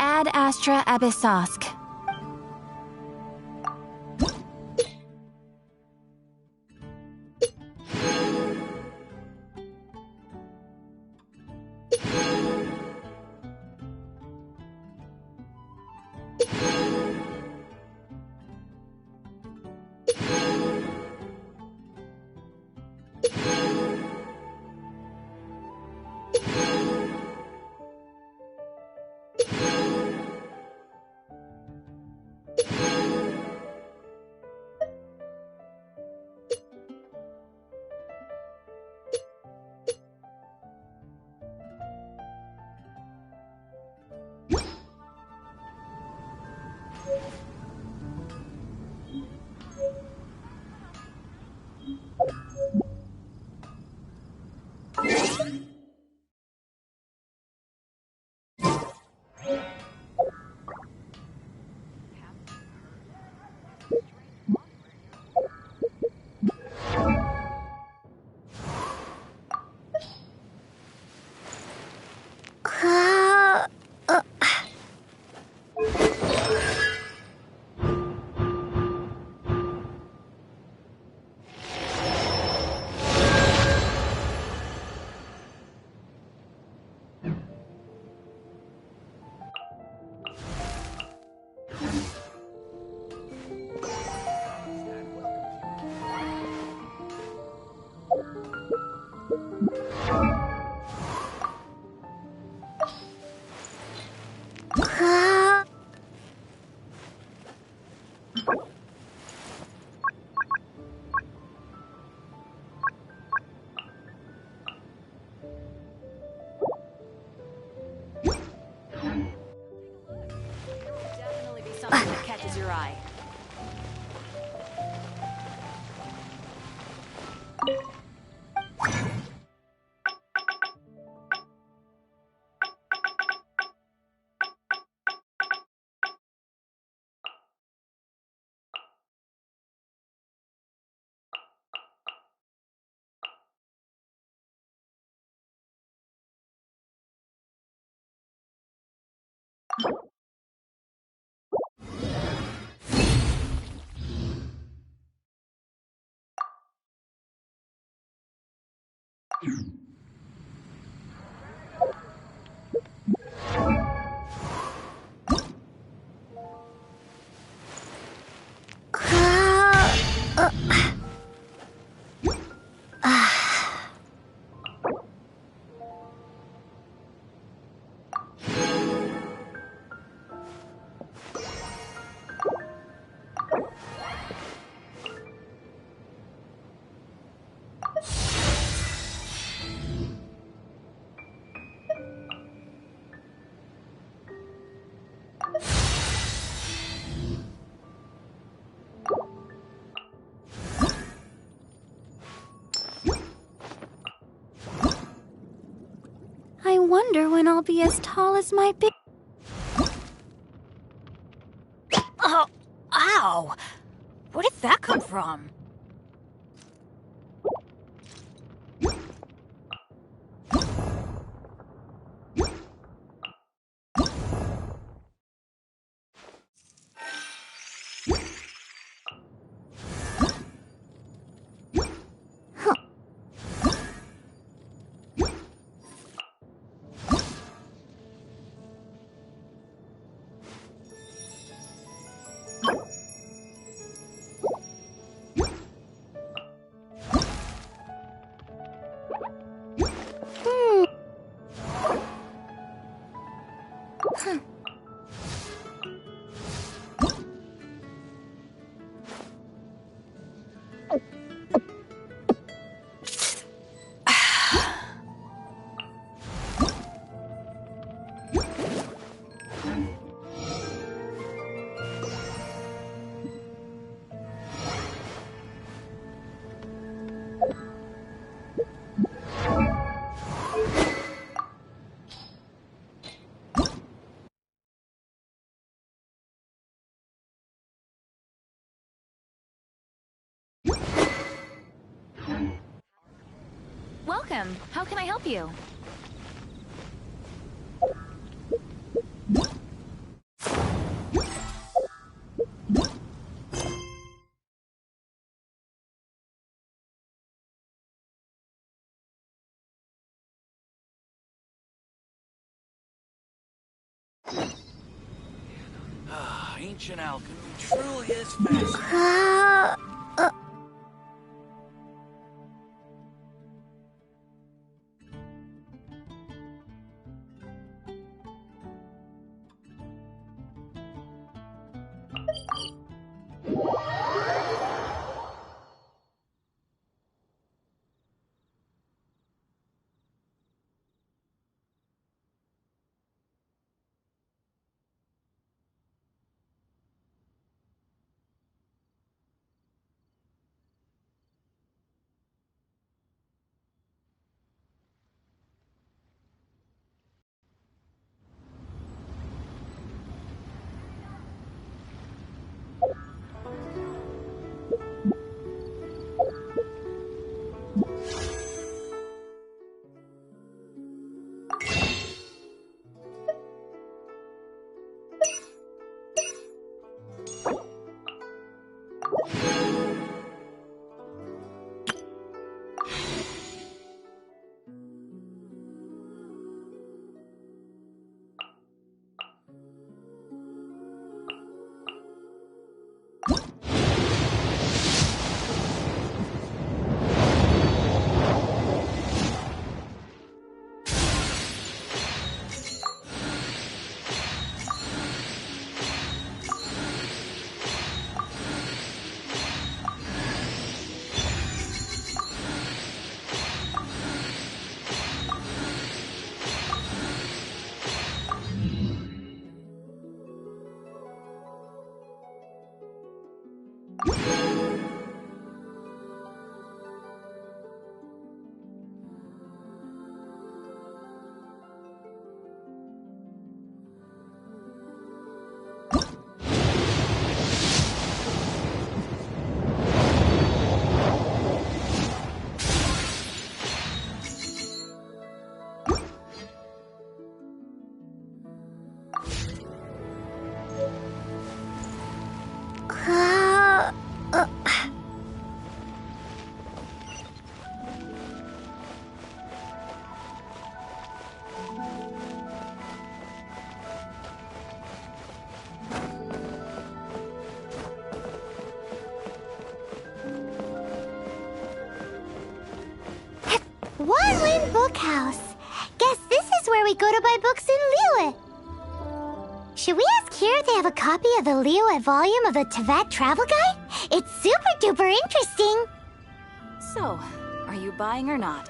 Ad Astra Abyssosk. Definitely be something that catches your eye. I wonder when I'll be as tall as my big. Oh, ow! Where did that come from? Welcome. How can I help you? Ancient alchemy truly is fascinating. Wanlin Bookhouse. Guess this is where we go to buy books in Liyue. Should we ask here if they have a copy of the Liyue volume of the Tevat Travel Guide? It's super duper interesting. So, are you buying or not?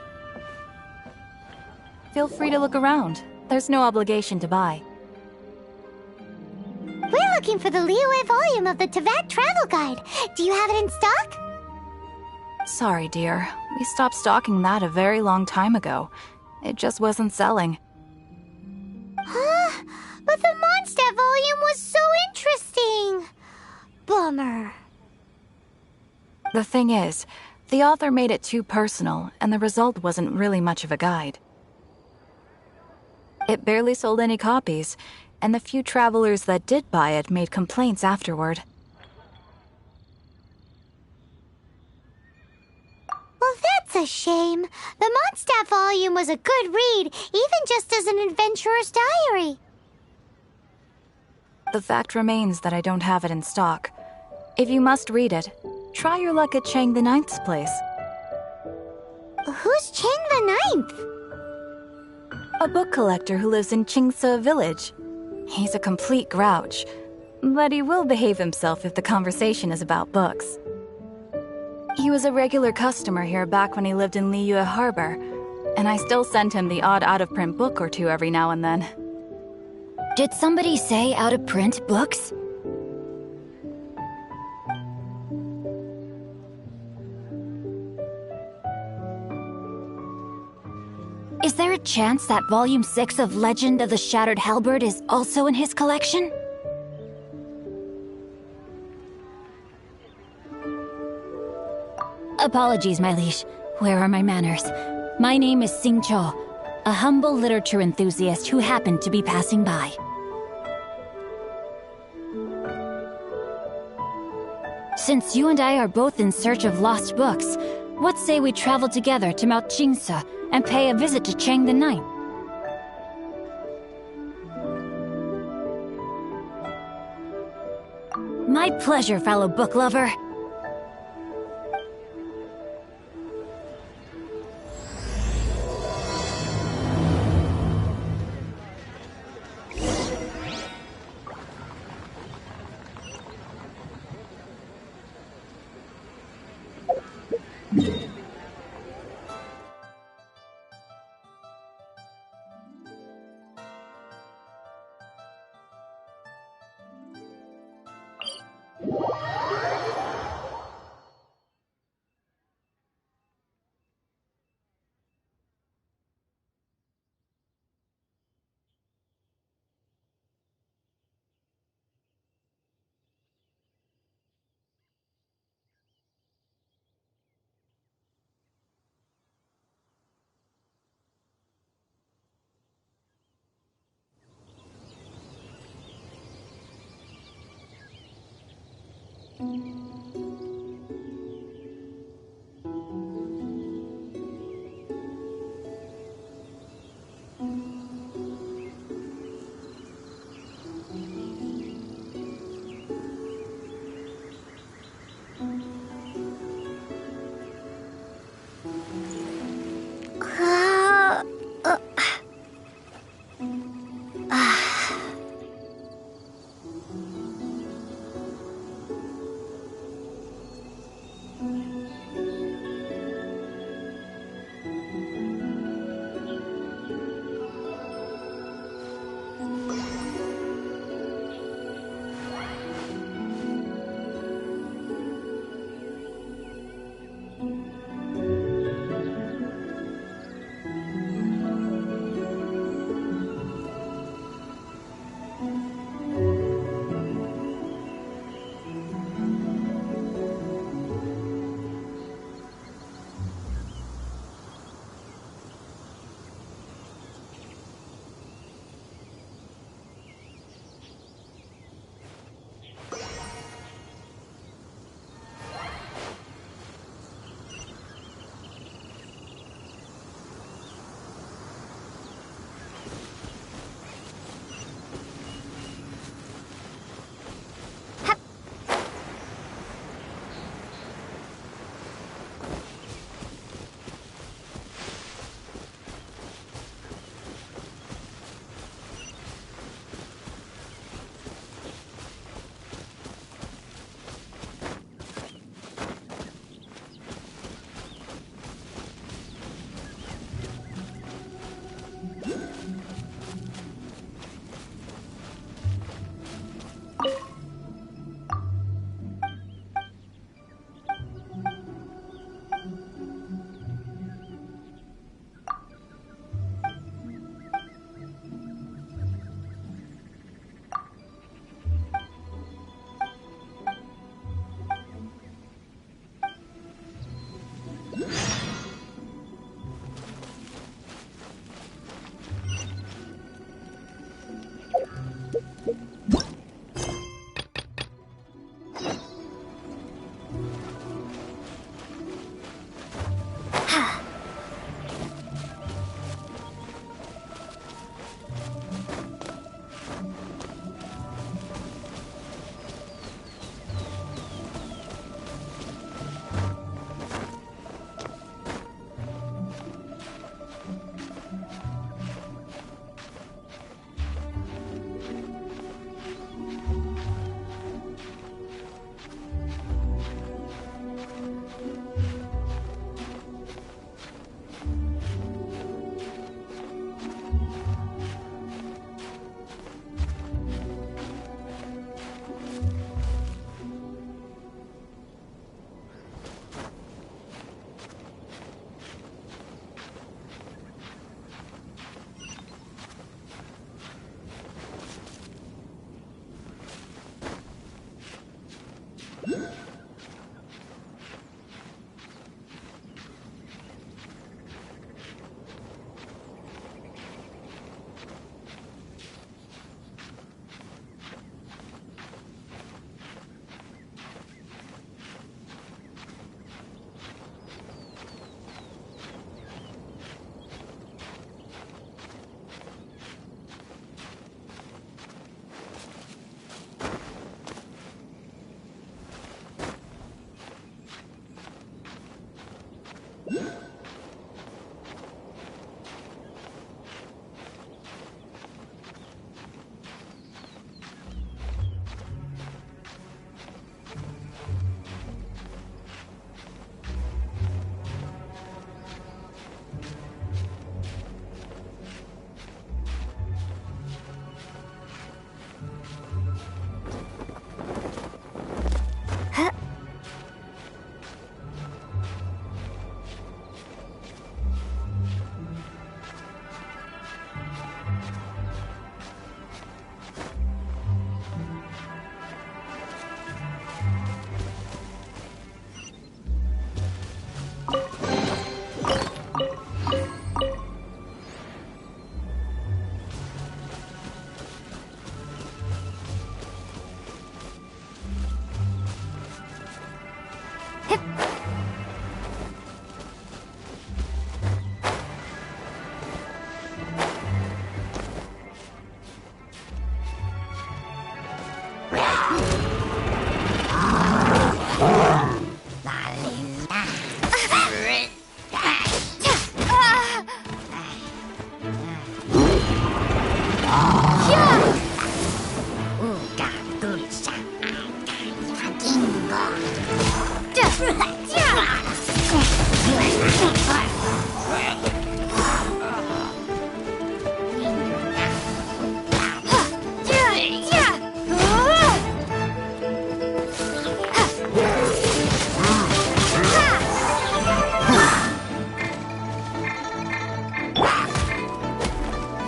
Feel free to look around. There's no obligation to buy. We're looking for the Liyue volume of the Tevat Travel Guide. Do you have it in stock? Sorry, dear. We stopped stocking that a very long time ago. It just wasn't selling. Huh? But the Mondstadt volume was so interesting. Bummer. The thing is, the author made it too personal, and the result wasn't really much of a guide. It barely sold any copies, and the few travelers that did buy it made complaints afterward. Well, that's a shame. The Mondstadt volume was a good read, even just as an adventurer's diary. The fact remains that I don't have it in stock. If you must read it, try your luck at Chang the Ninth's place. Who's Chang the Ninth? A book collector who lives in Qingse village. He's a complete grouch, but he will behave himself if the conversation is about books. He was a regular customer here back when he lived in Liyue Harbor, and I still send him the odd out-of-print book or two every now and then. Did somebody say out-of-print books? Is there a chance that Volume 6 of Legend of the Shattered Halberd is also in his collection? Apologies, my liege. Where are my manners? My name is Sing Cho, a humble literature enthusiast who happened to be passing by. Since you and I are both in search of lost books, what say we travel together to Mount Qingse and pay a visit to Chang the Ninth? My pleasure, fellow book lover.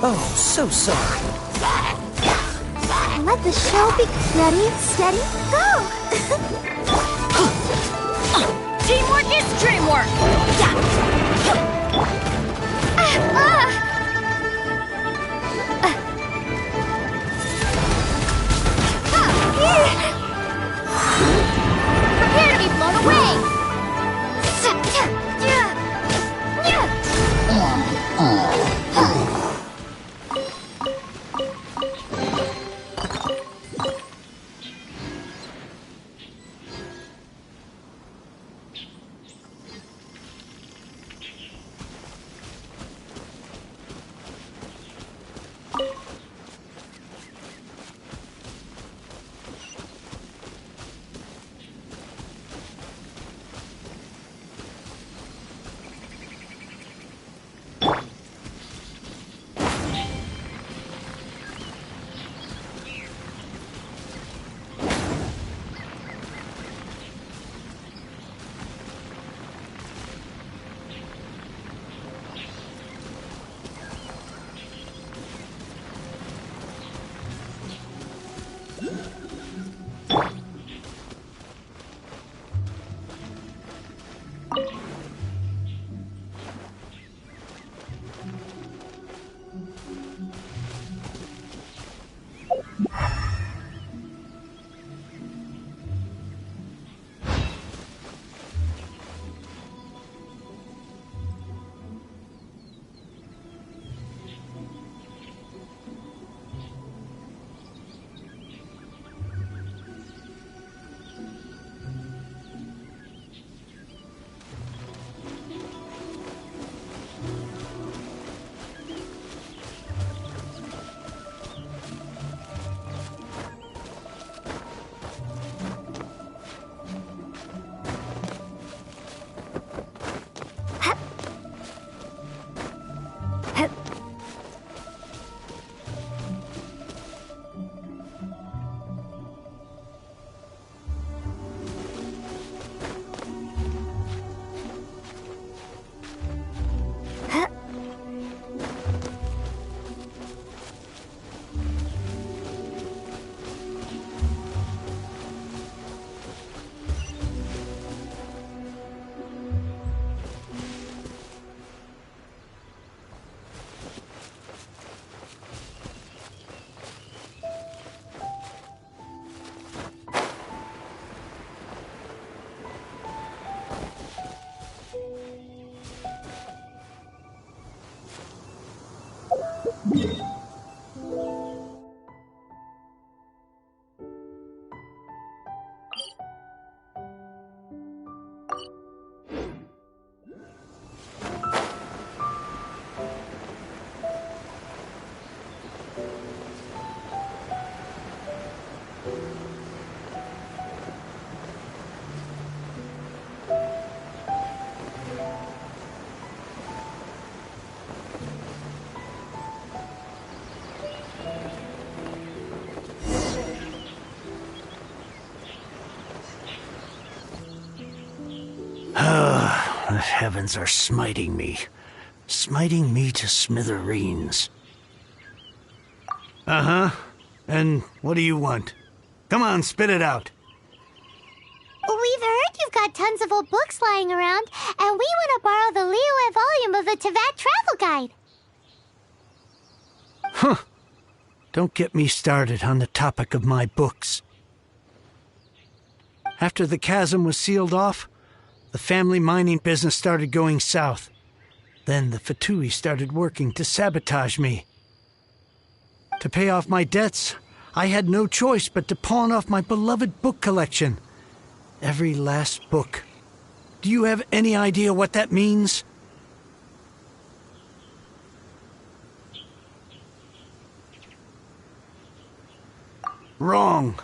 Oh, so sorry. Let the show be ready, steady, go! Teamwork is dreamwork! Prepare to be blown away! The heavens are smiting me to smithereens. Uh-huh. And what do you want? Come on, spit it out. We've heard you've got tons of old books lying around, and we want to borrow the Liyue volume of the Teyvat Travel Guide. Huh. Don't get me started on the topic of my books. After the chasm was sealed off, The family mining business started going south. Then the Fatui started working to sabotage me. To pay off my debts, I had no choice but to pawn off my beloved book collection. Every last book. Do you have any idea what that means? Wrong.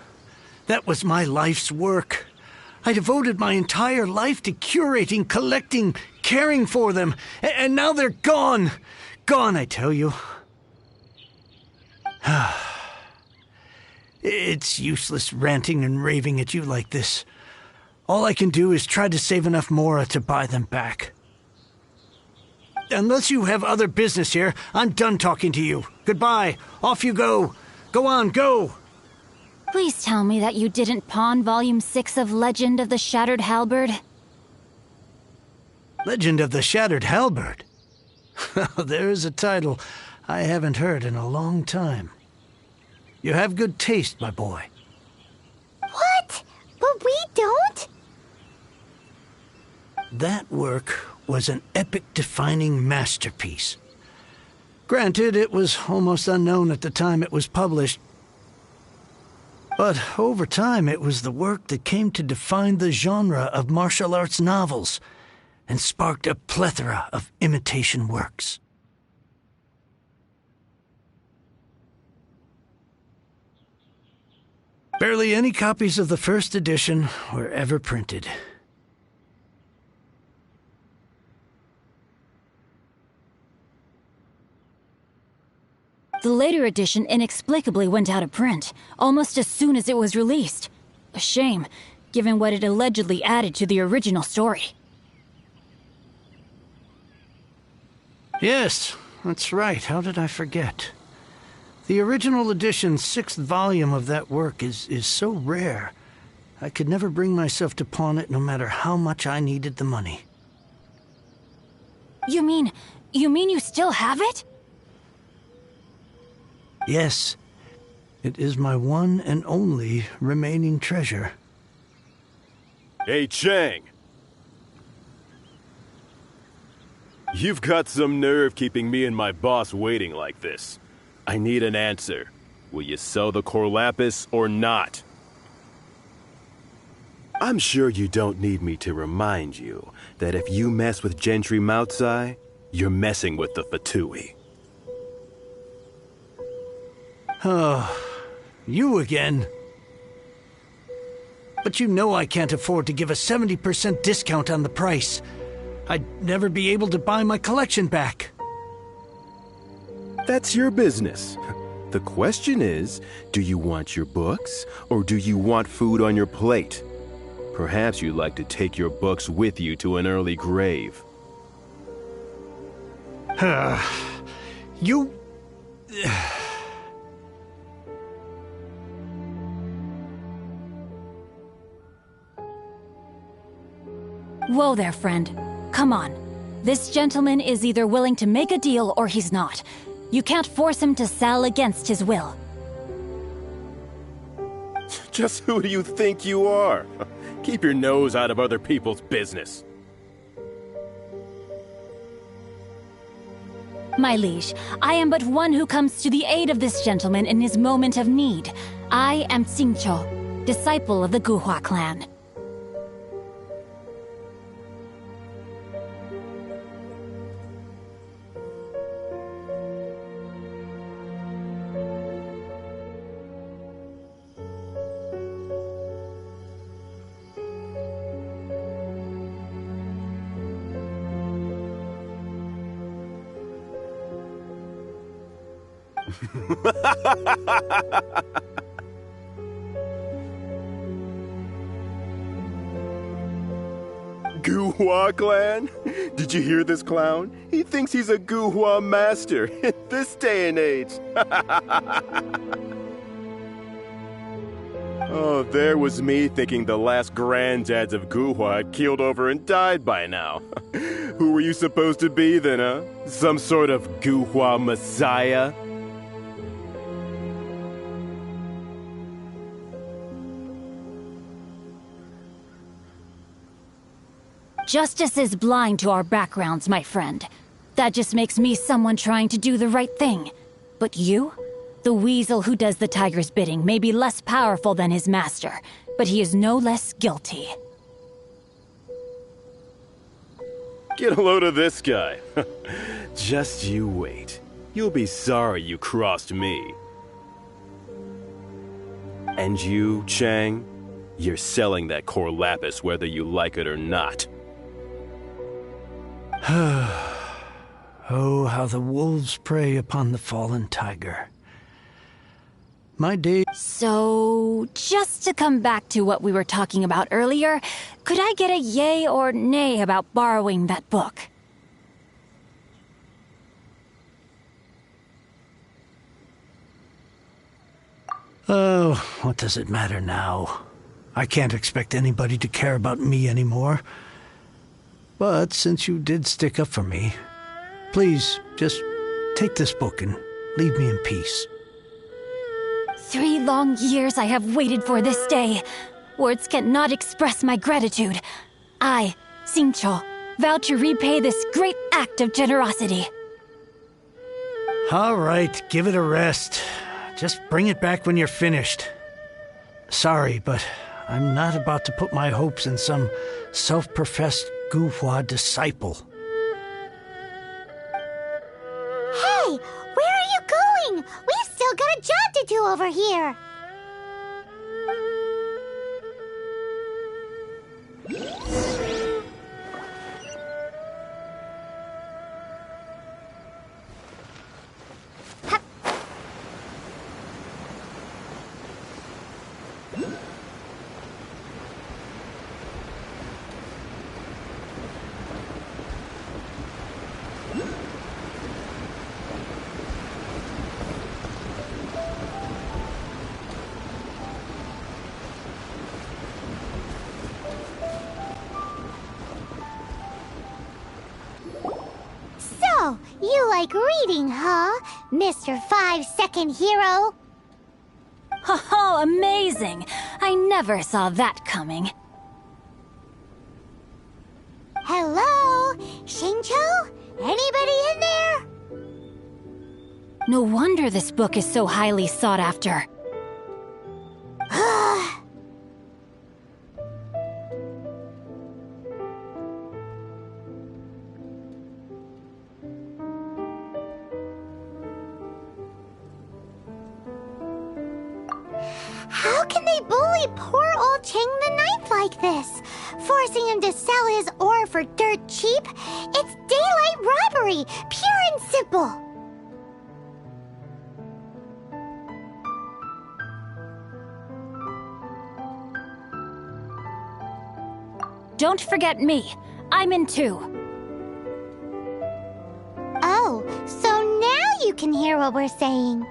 That was my life's work. I devoted my entire life to curating, collecting, caring for them, and now they're gone. Gone, I tell you. It's useless ranting and raving at you like this. All I can do is try to save enough Mora to buy them back. Unless you have other business here, I'm done talking to you. Goodbye. Off you go. Go on, go. Please tell me that you didn't pawn Volume 6 of Legend of the Shattered Halberd. Legend of the Shattered Halberd? There's a title I haven't heard in a long time. You have good taste, my boy. What? But we don't? That work was an epic-defining masterpiece. Granted, it was almost unknown at the time it was published, but over time it was the work that came to define the genre of martial arts novels and sparked a plethora of imitation works. Barely any copies of the first edition were ever printed. The later edition inexplicably went out of print, almost as soon as it was released. A shame, given what it allegedly added to the original story. Yes, that's right. How did I forget? The original edition's 6th volume of that work is so rare. I could never bring myself to pawn it no matter how much I needed the money. You mean you still have it? Yes, it is my one and only remaining treasure. Hey, Chang! You've got some nerve keeping me and my boss waiting like this. I need an answer. Will you sell the core lapis or not? I'm sure you don't need me to remind you that if you mess with Gentry Moutsai, you're messing with the Fatui. Oh, you again. But you know I can't afford to give a 70% discount on the price. I'd never be able to buy my collection back. That's your business. The question is, do you want your books, or do you want food on your plate? Perhaps you'd like to take your books with you to an early grave. You... Whoa there, friend. Come on. This gentleman is either willing to make a deal or he's not. You can't force him to sell against his will. Just who do you think you are? Keep your nose out of other people's business. My liege, I am but one who comes to the aid of this gentleman in his moment of need. I am Xingqiu, disciple of the Guhua clan. Guhua clan? Did you hear this clown? He thinks he's a Guhua master in this day and age. Oh, there was me thinking the last granddads of Guhua had keeled over and died by now. Who were you supposed to be then, huh? Some sort of Guhua messiah? Justice is blind to our backgrounds, my friend. That just makes me someone trying to do the right thing. But you? The weasel who does the tiger's bidding may be less powerful than his master, but he is no less guilty. Get a load of this guy. Just you wait. You'll be sorry you crossed me. And you, Chang? You're selling that core lapis whether you like it or not. Oh, how the wolves prey upon the fallen tiger. My day... So, just to come back to what we were talking about earlier, could I get a yay or nay about borrowing that book? Oh, what does it matter now? I can't expect anybody to care about me anymore. But since you did stick up for me, please, just take this book and leave me in peace. 3 long years I have waited for this day. Words cannot express my gratitude. I, Xingqiu, vow to repay this great act of generosity. All right, give it a rest. Just bring it back when you're finished. Sorry, but I'm not about to put my hopes in some self-professed Guhua disciple. Hey, where are you going? We've still got a job to do over here. So, you like reading, huh, Mr. 5-second hero? Oh, amazing! I never saw that coming. Hello? Xingqiu? Anybody in there? No wonder this book is so highly sought after. How can they bully poor old Chang the Ninth like this? Forcing him to sell his ore for dirt cheap? It's daylight robbery, pure and simple. Don't forget me. I'm in too. Oh, so now you can hear what we're saying.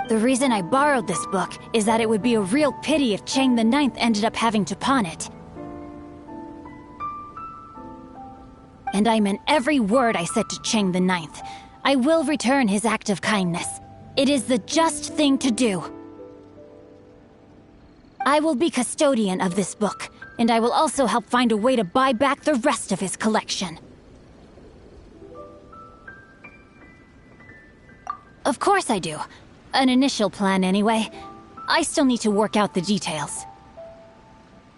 The reason I borrowed this book is that it would be a real pity if Chang the Ninth ended up having to pawn it. And I meant every word I said to Chang the Ninth. I will return his act of kindness. It is the just thing to do. I will be custodian of this book, and I will also help find a way to buy back the rest of his collection. Of course I do. An initial plan, anyway. I still need to work out the details.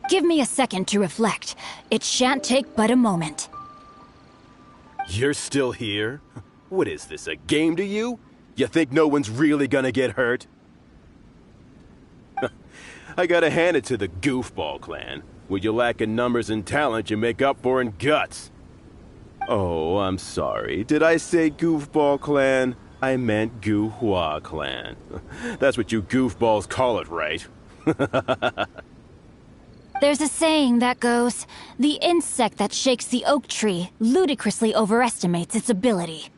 Give me a second to reflect. It shan't take but a moment. You're still here? What is this, a game to you? You think no one's really gonna get hurt? I gotta hand it to the Goofball clan. What you lack in numbers and talent, you make up for in guts. Oh, I'm sorry. Did I say Goofball clan? I meant Guhua clan. That's what you goofballs call it, right? There's a saying that goes, the insect that shakes the oak tree ludicrously overestimates its ability.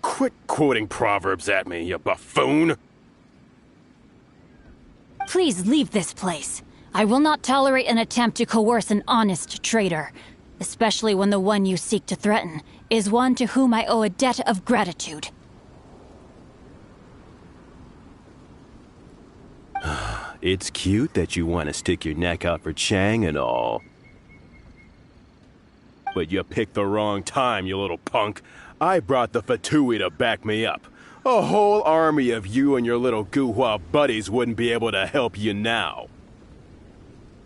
Quit quoting proverbs at me, you buffoon! Please leave this place. I will not tolerate an attempt to coerce an honest trader, especially when the one you seek to threaten is one to whom I owe a debt of gratitude. It's cute that you want to stick your neck out for Chang and all. But you picked the wrong time, you little punk. I brought the Fatui to back me up. A whole army of you and your little Guhua buddies wouldn't be able to help you now.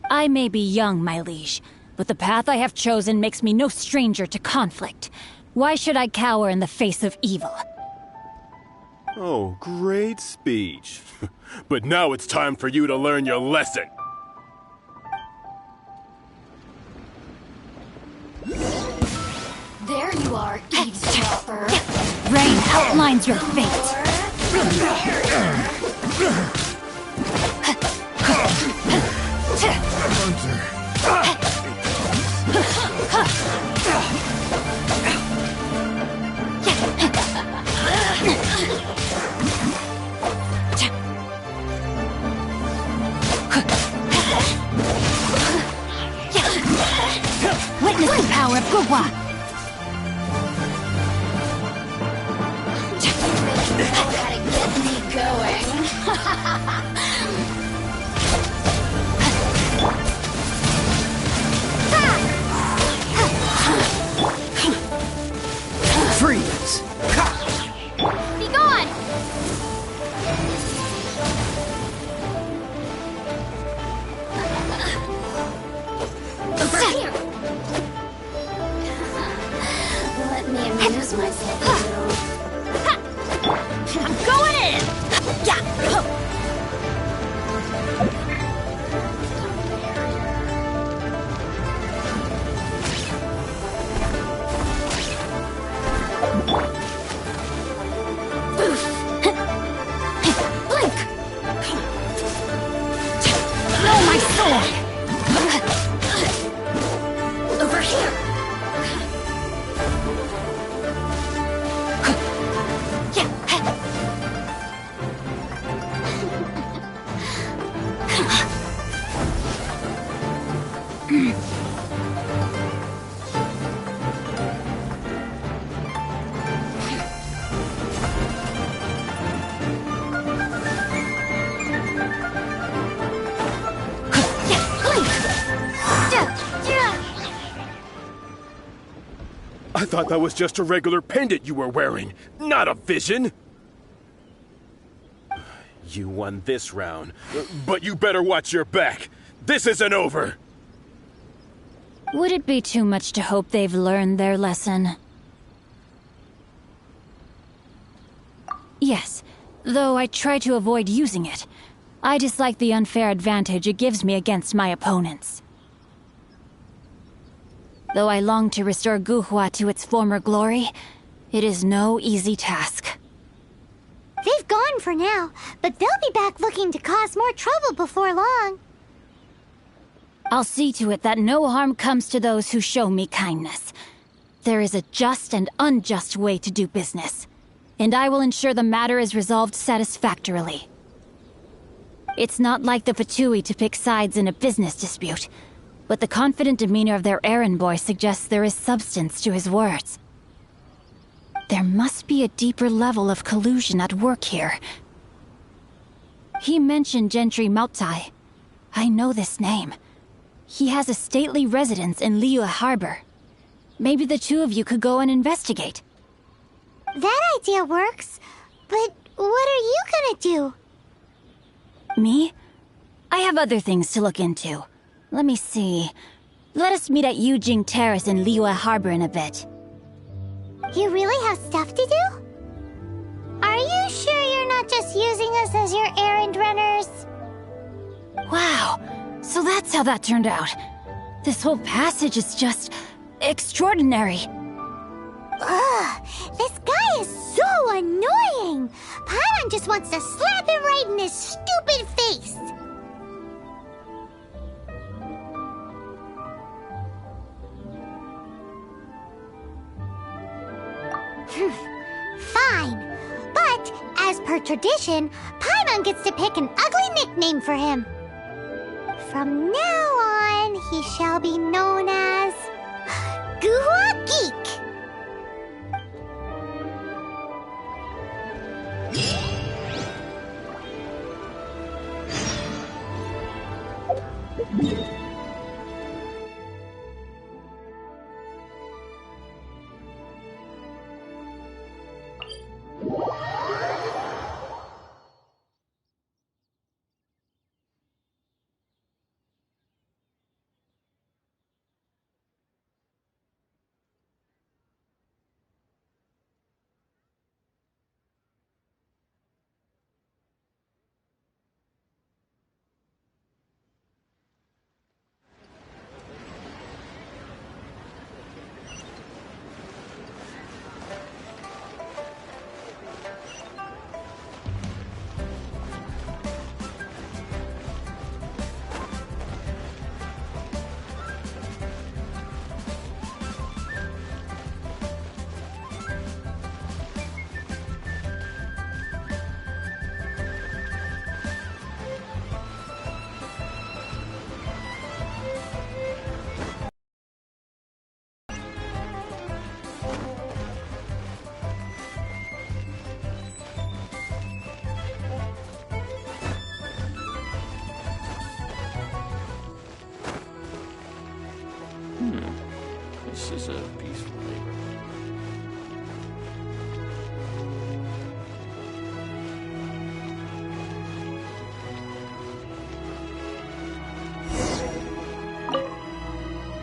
I may be young, my liege, but the path I have chosen makes me no stranger to conflict. Why should I cower in the face of evil? Oh, great speech. But now it's time for you to learn your lesson. There you are, eavesdropper. Rain outlines your fate. Witness the power of Guhua. How to get me going. Freeze! Be gone! Over here! Let me amuse myself a little. I'm going in! Yeah! Blink! Blow my sword! Over here! I thought that was just a regular pendant you were wearing, not a vision. You won this round, but you better watch your back. This isn't over. Would it be too much to hope they've learned their lesson? Yes, though I try to avoid using it. I dislike the unfair advantage it gives me against my opponents. Though I long to restore Guhua to its former glory, it is no easy task. They've gone for now, but they'll be back looking to cause more trouble before long. I'll see to it that no harm comes to those who show me kindness. There is a just and unjust way to do business, and I will ensure the matter is resolved satisfactorily. It's not like the Fatui to pick sides in a business dispute, but the confident demeanor of their errand boy suggests there is substance to his words. There must be a deeper level of collusion at work here. He mentioned Gentry Maotai. I know this name. He has a stately residence in Liyue Harbor. Maybe the two of you could go and investigate. That idea works, but what are you gonna do? Me? I have other things to look into. Let me see. Let us meet at Yujing Terrace in Liyue Harbor in a bit. You really have stuff to do? Are you sure you're not just using us as your errand runners? Wow, so that's how that turned out. This whole passage is just extraordinary. Ugh, this guy is so annoying! Paimon just wants to slap him right in his stupid face! Fine, but as per tradition, Paimon gets to pick an ugly nickname for him. From now on, he shall be known as Guhua Geek. This is a peaceful neighborhood.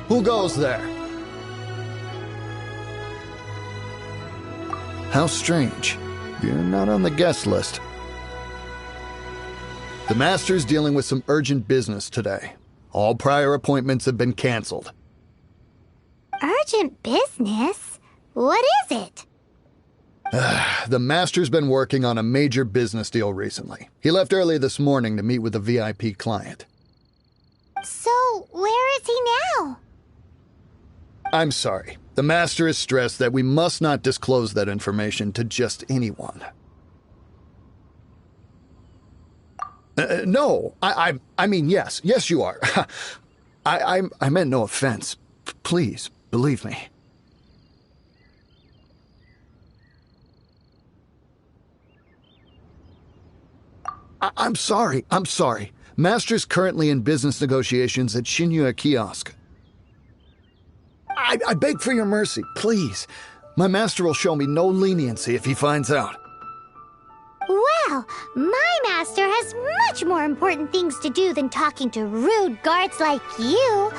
Who goes there? How strange. You're not on the guest list. The Master's dealing with some urgent business today. All prior appointments have been canceled. Urgent business? What is it? The Master's been working on a major business deal recently. He left early this morning to meet with a VIP client. So, where is he now? I'm sorry. The Master has stressed that we must not disclose that information to just anyone. No, I mean, yes. Yes, you are. I meant no offense. Please, believe me. I'm sorry. Master's currently in business negotiations at Shinya Kiosk. I beg for your mercy, please. My master will show me no leniency if he finds out. Well, my master has much more important things to do than talking to rude guards like you.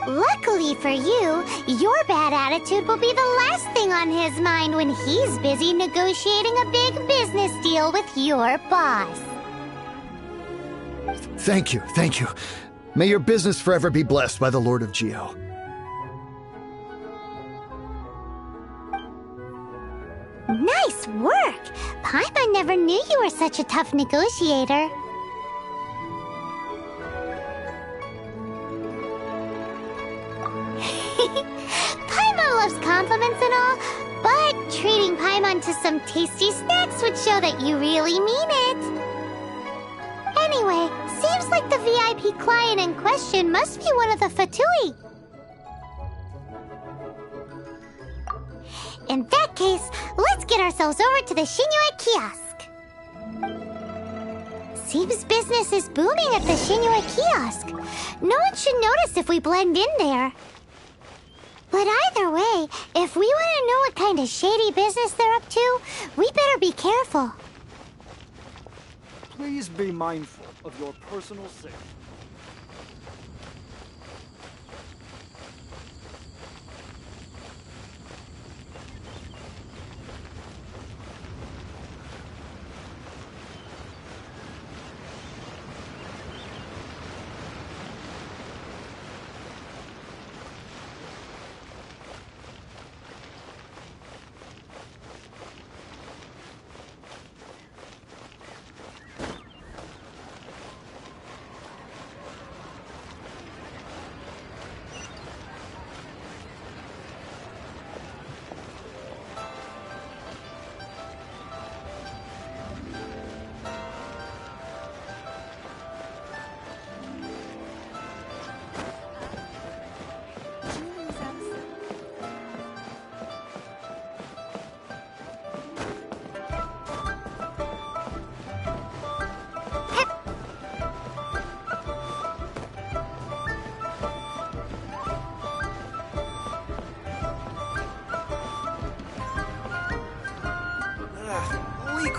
Luckily for you, your bad attitude will be the last thing on his mind when he's busy negotiating a big business deal with your boss. Thank you. May your business forever be blessed by the Lord of Geo. Nice work! Paimon never knew you were such a tough negotiator. Paimon loves compliments and all, but treating Paimon to some tasty snacks would show that you really mean it. Anyway, seems like the VIP client in question must be one of the Fatui. In that case, let's get ourselves over to the Shinue Kiosk. Seems business is booming at the Shinue Kiosk. No one should notice if we blend in there. But either way, if we want to know what kind of shady business they're up to, we better be careful. Please be mindful of your personal safety.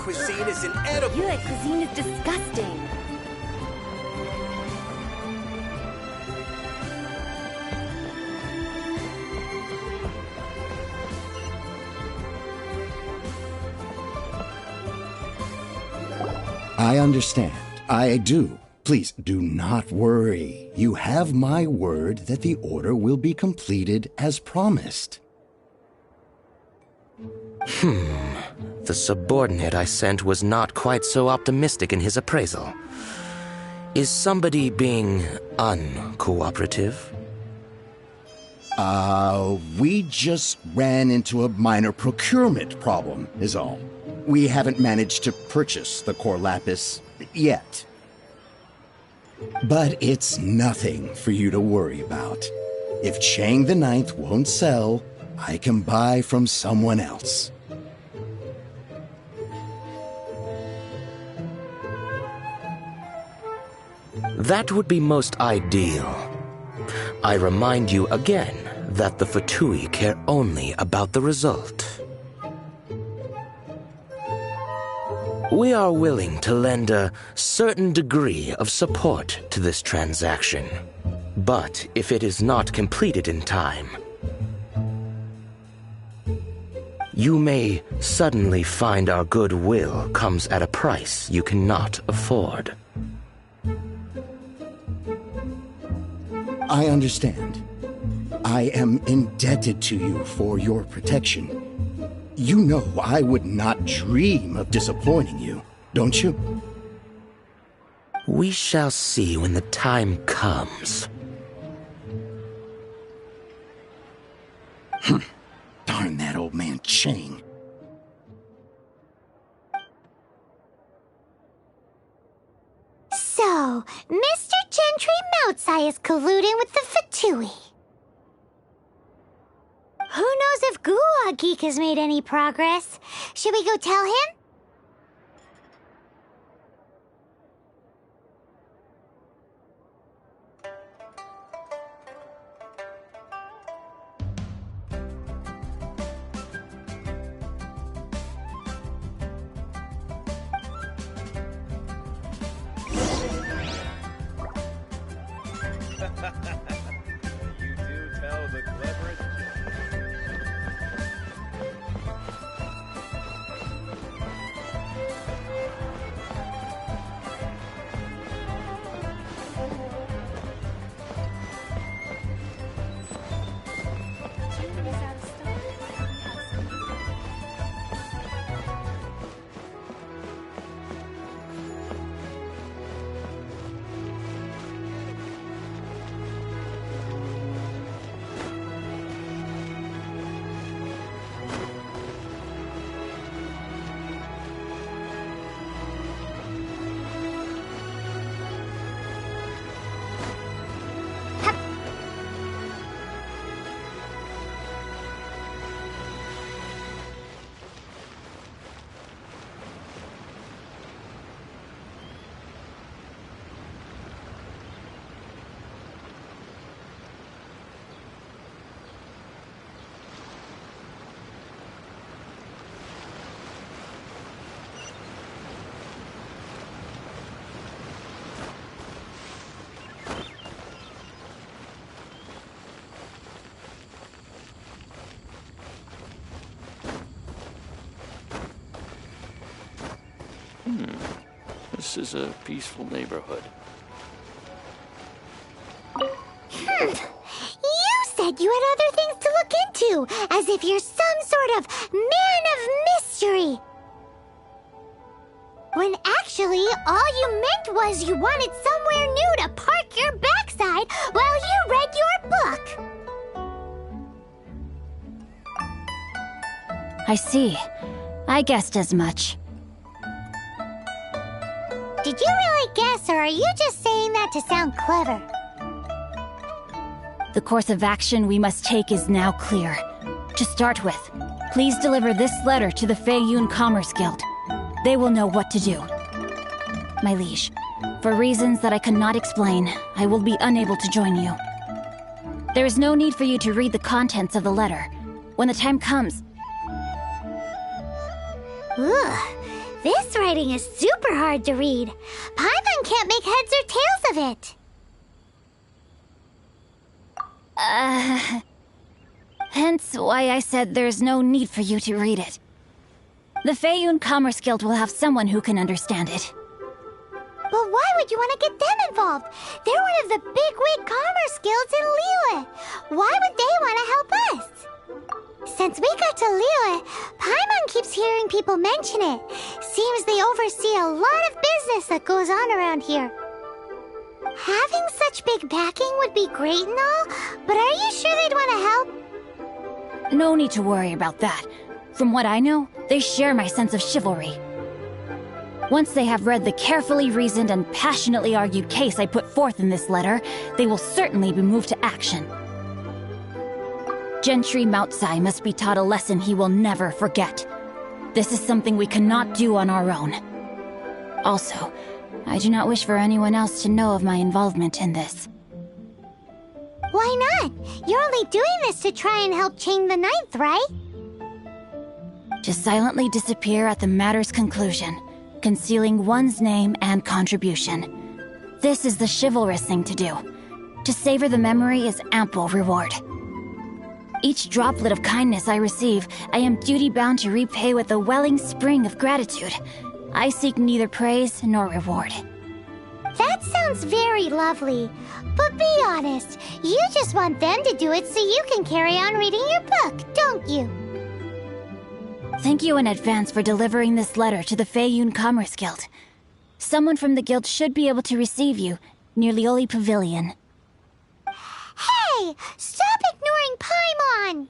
cuisine is inedible. Yue cuisine is disgusting. I understand. I do. Please do not worry. You have my word that the order will be completed as promised. The subordinate I sent was not quite so optimistic in his appraisal. Is somebody being uncooperative? We just ran into a minor procurement problem, is all. We haven't managed to purchase the core lapis yet. But it's nothing for you to worry about. If Chang the Ninth won't sell, I can buy from someone else. That would be most ideal. I remind you again that the Fatui care only about the result. We are willing to lend a certain degree of support to this transaction. But if it is not completed in time, you may suddenly find our goodwill comes at a price you cannot afford. I understand. I am indebted to you for your protection. You know I would not dream of disappointing you, don't you? We shall see when the time comes. Darn that old man Chang. So, Mr. Gentry Moutsai is colluding with the Fatui. Who knows if Gulag Geek has made any progress? Should we go tell him? You do tell the cleverest. This is a peaceful neighborhood. You said you had other things to look into, as if you're some sort of man of mystery. When actually, all you meant was you wanted somewhere new to park your backside while you read your book. I see. I guessed as much. Did you really guess, or are you just saying that to sound clever? The course of action we must take is now clear. To start with, please deliver this letter to the Feiyun Commerce Guild. They will know what to do. My liege, for reasons that I cannot explain, I will be unable to join you. There is no need for you to read the contents of the letter. When the time comes... Ugh. This writing is super hard to read. Paimon can't make heads or tails of it. Hence why I said there's no need for you to read it. The Feiyun Commerce Guild will have someone who can understand it. But why would you want to get them involved? They're one of the bigwig commerce guilds in Liyue. Why would they want to help us? Since we got to Liyue, Paimon keeps hearing people mention it. Seems they oversee a lot of business that goes on around here. Having such big backing would be great and all, but are you sure they'd want to help? No need to worry about that. From what I know, they share my sense of chivalry. Once they have read the carefully reasoned and passionately argued case I put forth in this letter, they will certainly be moved to action. Gentry Moutsai must be taught a lesson he will never forget. This is something we cannot do on our own. Also, I do not wish for anyone else to know of my involvement in this. Why not? You're only doing this to try and help chain the ninth, right? To silently disappear at the matter's conclusion, concealing one's name and contribution. This is the chivalrous thing to do. To savor the memory is ample reward. Each droplet of kindness I receive, I am duty-bound to repay with a welling spring of gratitude. I seek neither praise nor reward. That sounds very lovely. But be honest, you just want them to do it so you can carry on reading your book, don't you? Thank you in advance for delivering this letter to the Feiyun Commerce Guild. Someone from the guild should be able to receive you near Lioli Pavilion. Hey! Stop ignoring Paimon!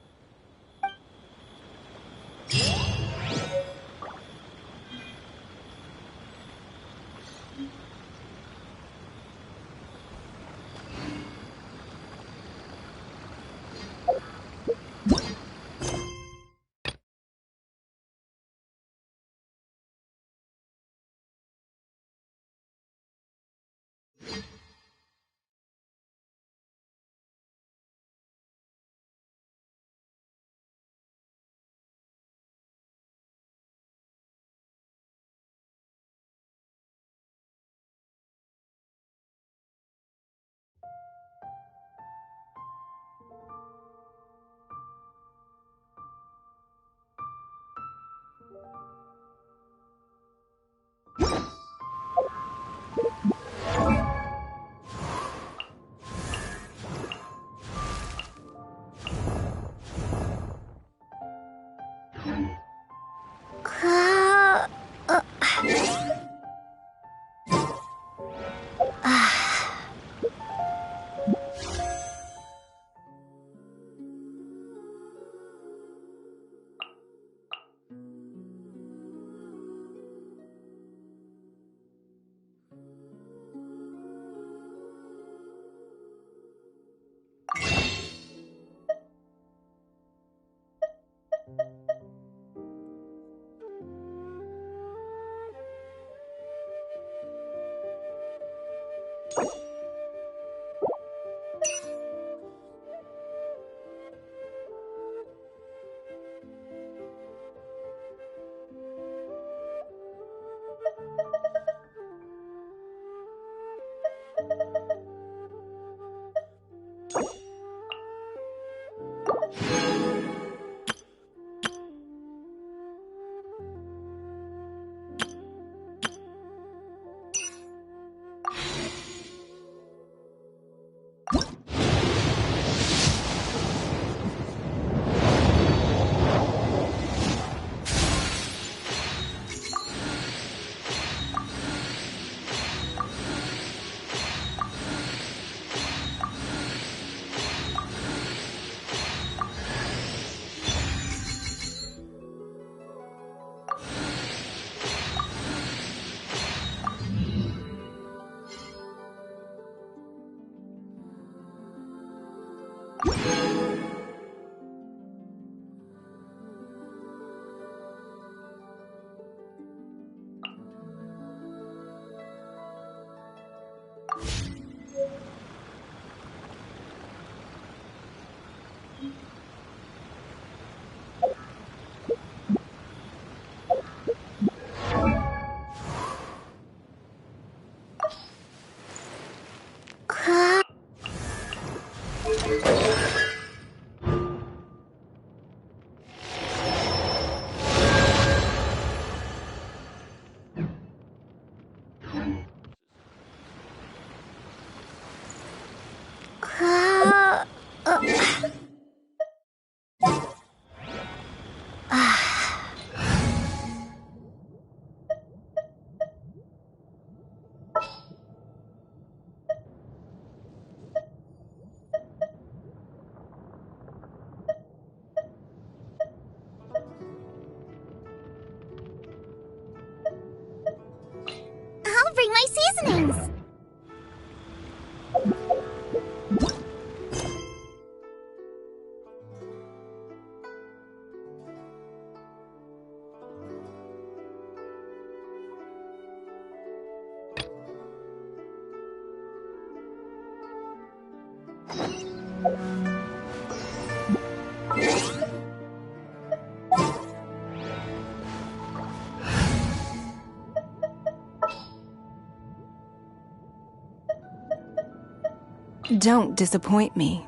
Don't disappoint me.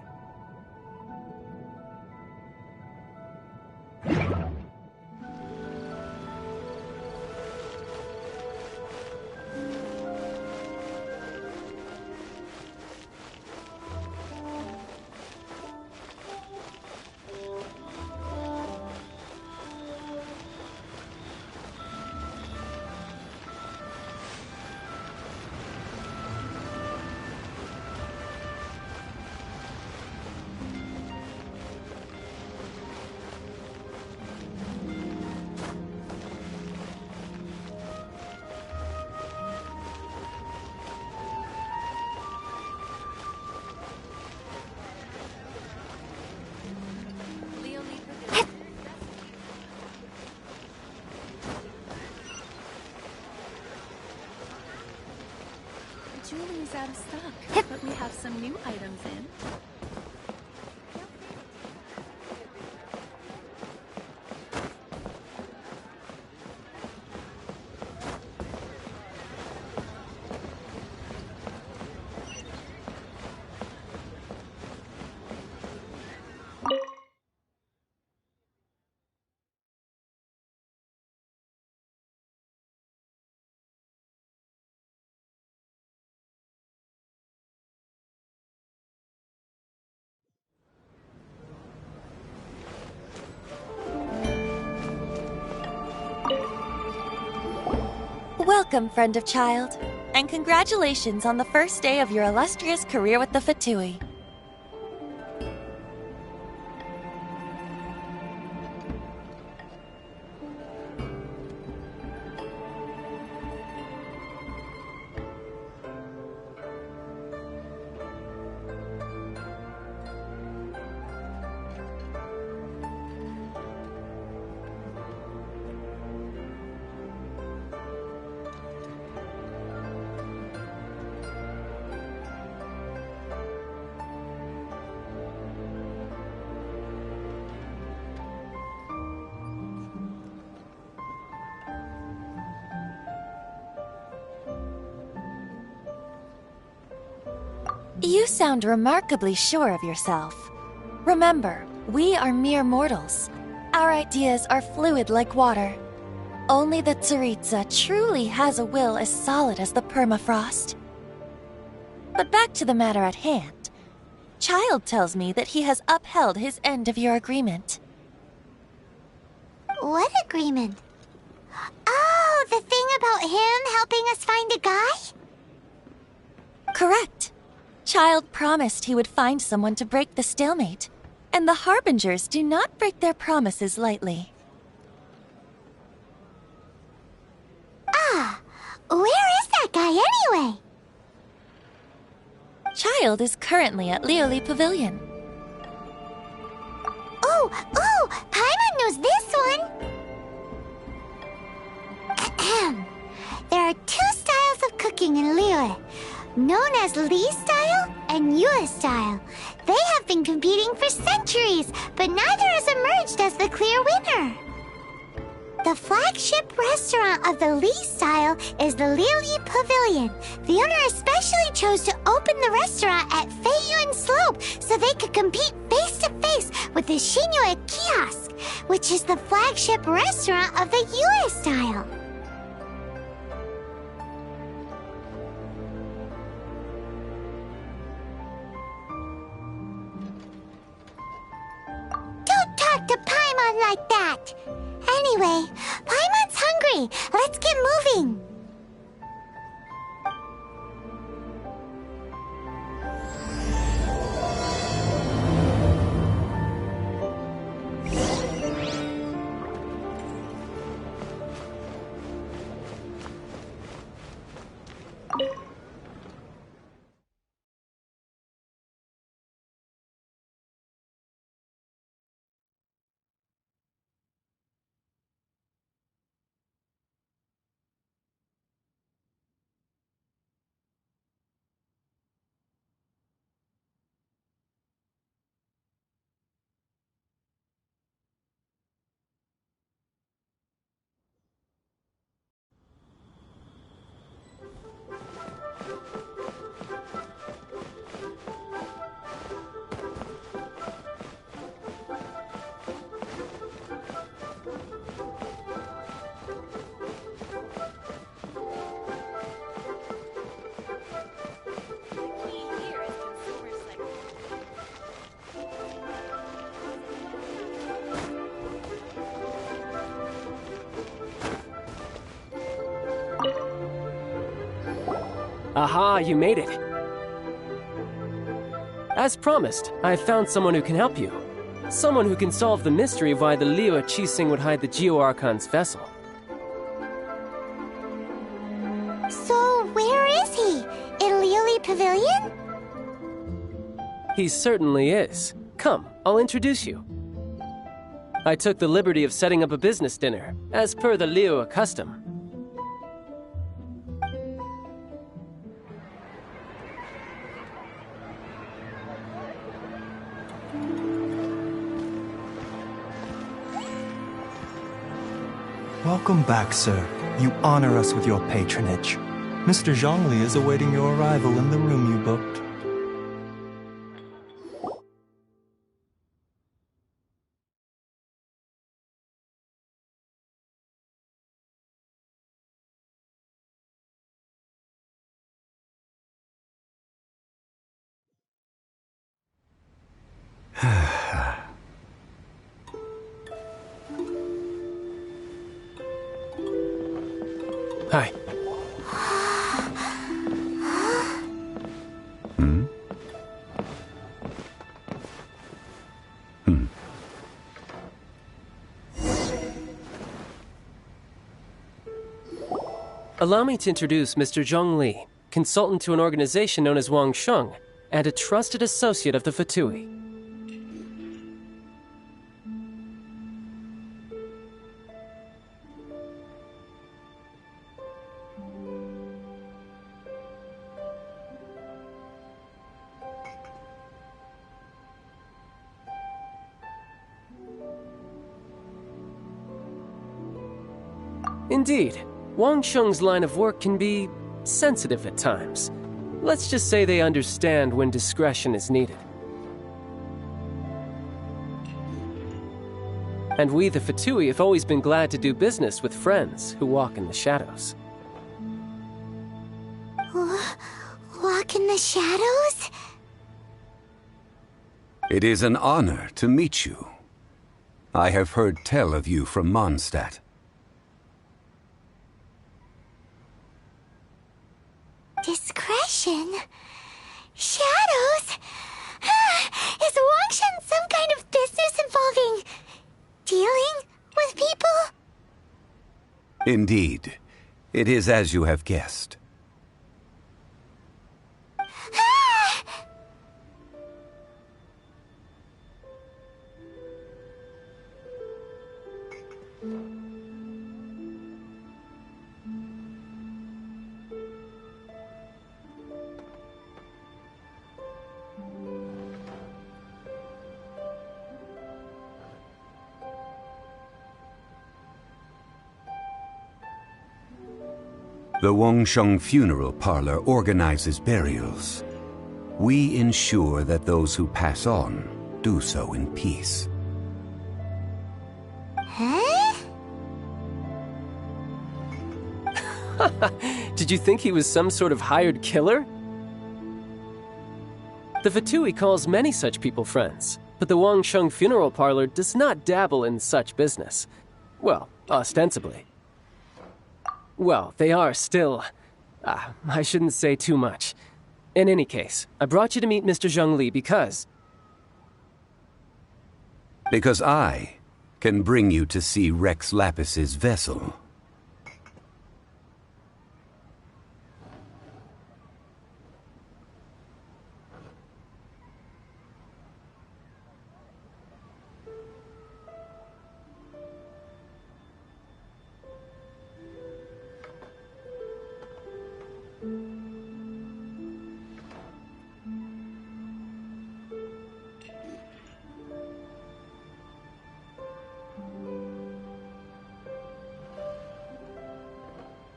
Jewelry's out of stock, but we have some new items in. Welcome, friend of child, and congratulations on the first day of your illustrious career with the Fatui. You sound remarkably sure of yourself. Remember, we are mere mortals. Our ideas are fluid like water. Only the Tsaritsa truly has a will as solid as the permafrost. But back to the matter at hand. Child tells me that he has upheld his end of your agreement. What agreement? Oh, the thing about him helping us find a guy? Correct. Child promised he would find someone to break the stalemate, and the Harbingers do not break their promises lightly. Ah, where is that guy anyway? Child is currently at Lioli Pavilion. Oh, Paimon knows this one! There are two styles of cooking in Liyue, known as Li style and Yue style. They have been competing for centuries, but neither has emerged as the clear winner. The flagship restaurant of the Li style is the Liuli Pavilion. The owner especially chose to open the restaurant at Feiyuan Slope so they could compete face-to-face with the Shinyue Kiosk, which is the flagship restaurant of the Yue style. Don't talk to Paimon like that! Anyway, Paimon's hungry. Let's get moving. Aha, you made it. As promised, I've found someone who can help you. Someone who can solve the mystery of why the Liu Qixing would hide the Geo Archon's vessel. So, where is he? In Liuli Pavilion? He certainly is. Come, I'll introduce you. I took the liberty of setting up a business dinner, as per the Liu custom. Welcome back, sir. You honor us with your patronage. Mr. Zhongli is awaiting your arrival in the room you booked. Hi. Allow me to introduce Mr. Zhong Li, consultant to an organization known as Wang Sheng, and a trusted associate of the Fatui. Indeed, Wang Sheng's line of work can be sensitive at times. Let's just say they understand when discretion is needed. And we, the Fatui, have always been glad to do business with friends who walk in the shadows. Walk in the shadows? It is an honor to meet you. I have heard tell of you from Mondstadt. Discretion? Shadows? Is Wangshan some kind of business involving dealing with people? Indeed. It is as you have guessed. The Wangsheng Funeral Parlor organizes burials. We ensure that those who pass on do so in peace. Huh? Did you think he was some sort of hired killer? The Fatui calls many such people friends, but the Wangsheng Funeral Parlor does not dabble in such business. Well, ostensibly. Well, they are still... I shouldn't say too much. In any case, I brought you to meet Mr. Zhong Li because... Because I can bring you to see Rex Lapis's vessel.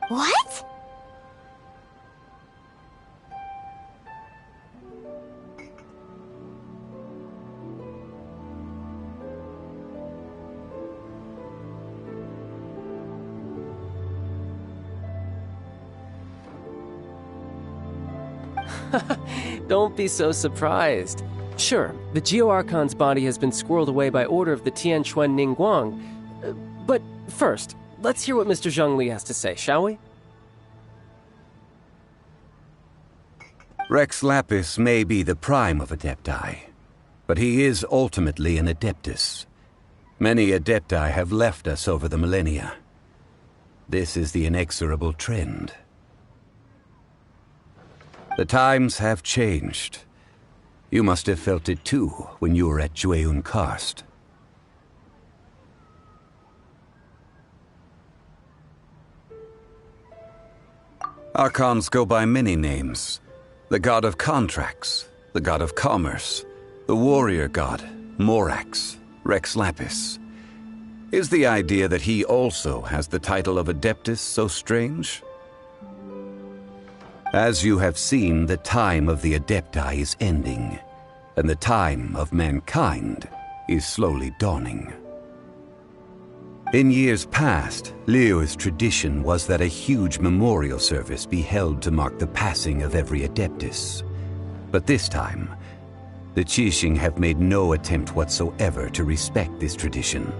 What? Don't be so surprised. Sure, the Geo Archon's body has been squirreled away by order of the Tianquan Ningguang. But first, let's hear what Mr. Zhong Li has to say, shall we? Rex Lapis may be the prime of Adepti, but he is ultimately an Adeptus. Many Adepti have left us over the millennia. This is the inexorable trend. The times have changed. You must have felt it too when you were at Jueun Karst. Archons go by many names. The god of contracts, the god of commerce, the warrior god, Morax, Rex Lapis. Is the idea that he also has the title of Adeptus so strange? As you have seen, the time of the Adepti is ending, and the time of mankind is slowly dawning. In years past, Liyue's tradition was that a huge memorial service be held to mark the passing of every Adeptus. But this time, the Qixing have made no attempt whatsoever to respect this tradition.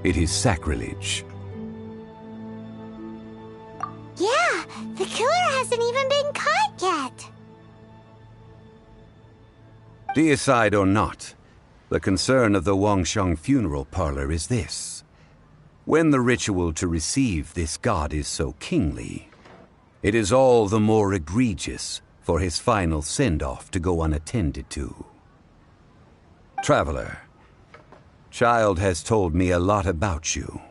It is sacrilege. Yeah, the killer hasn't even been caught yet. Deicide or not, the concern of the Wangsheng funeral parlor is this. When the ritual to receive this god is so kingly, it is all the more egregious for his final send-off to go unattended to. Traveler, Child has told me a lot about you.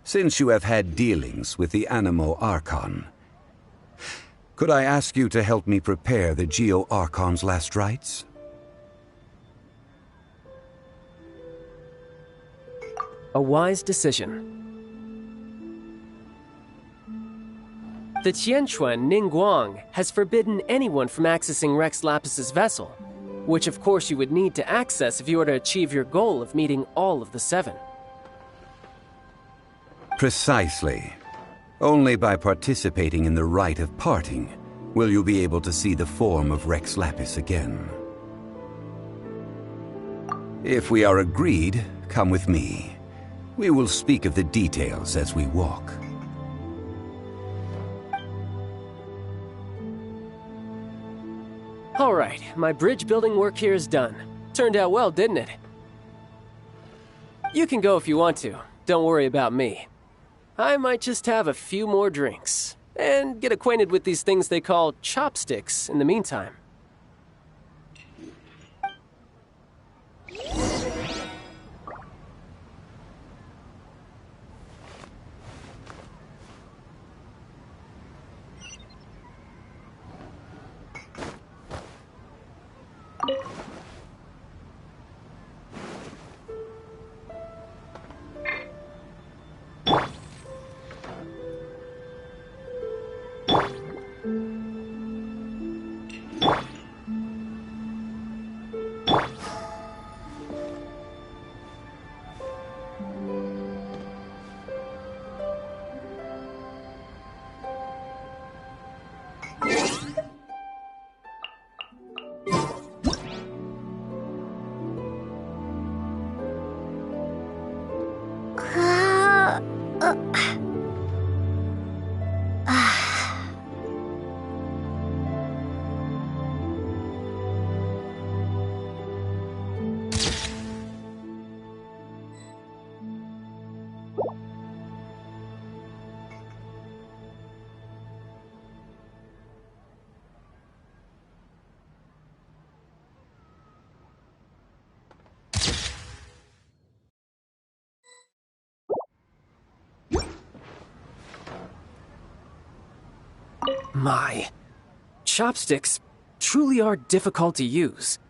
Since you have had dealings with the Animo Archon, could I ask you to help me prepare the Geo Archon's last rites? A wise decision. The Tianquan Ningguang has forbidden anyone from accessing Rex Lapis's vessel, which of course you would need to access if you were to achieve your goal of meeting all of the 7. Precisely. Only by participating in the rite of parting will you be able to see the form of Rex Lapis again. If we are agreed, come with me. We will speak of the details as we walk. All right, my bridge building work here is done. Turned out well, didn't it? You can go if you want to. Don't worry about me. I might just have a few more drinks and get acquainted with these things they call chopsticks in the meantime. My, chopsticks truly are difficult to use.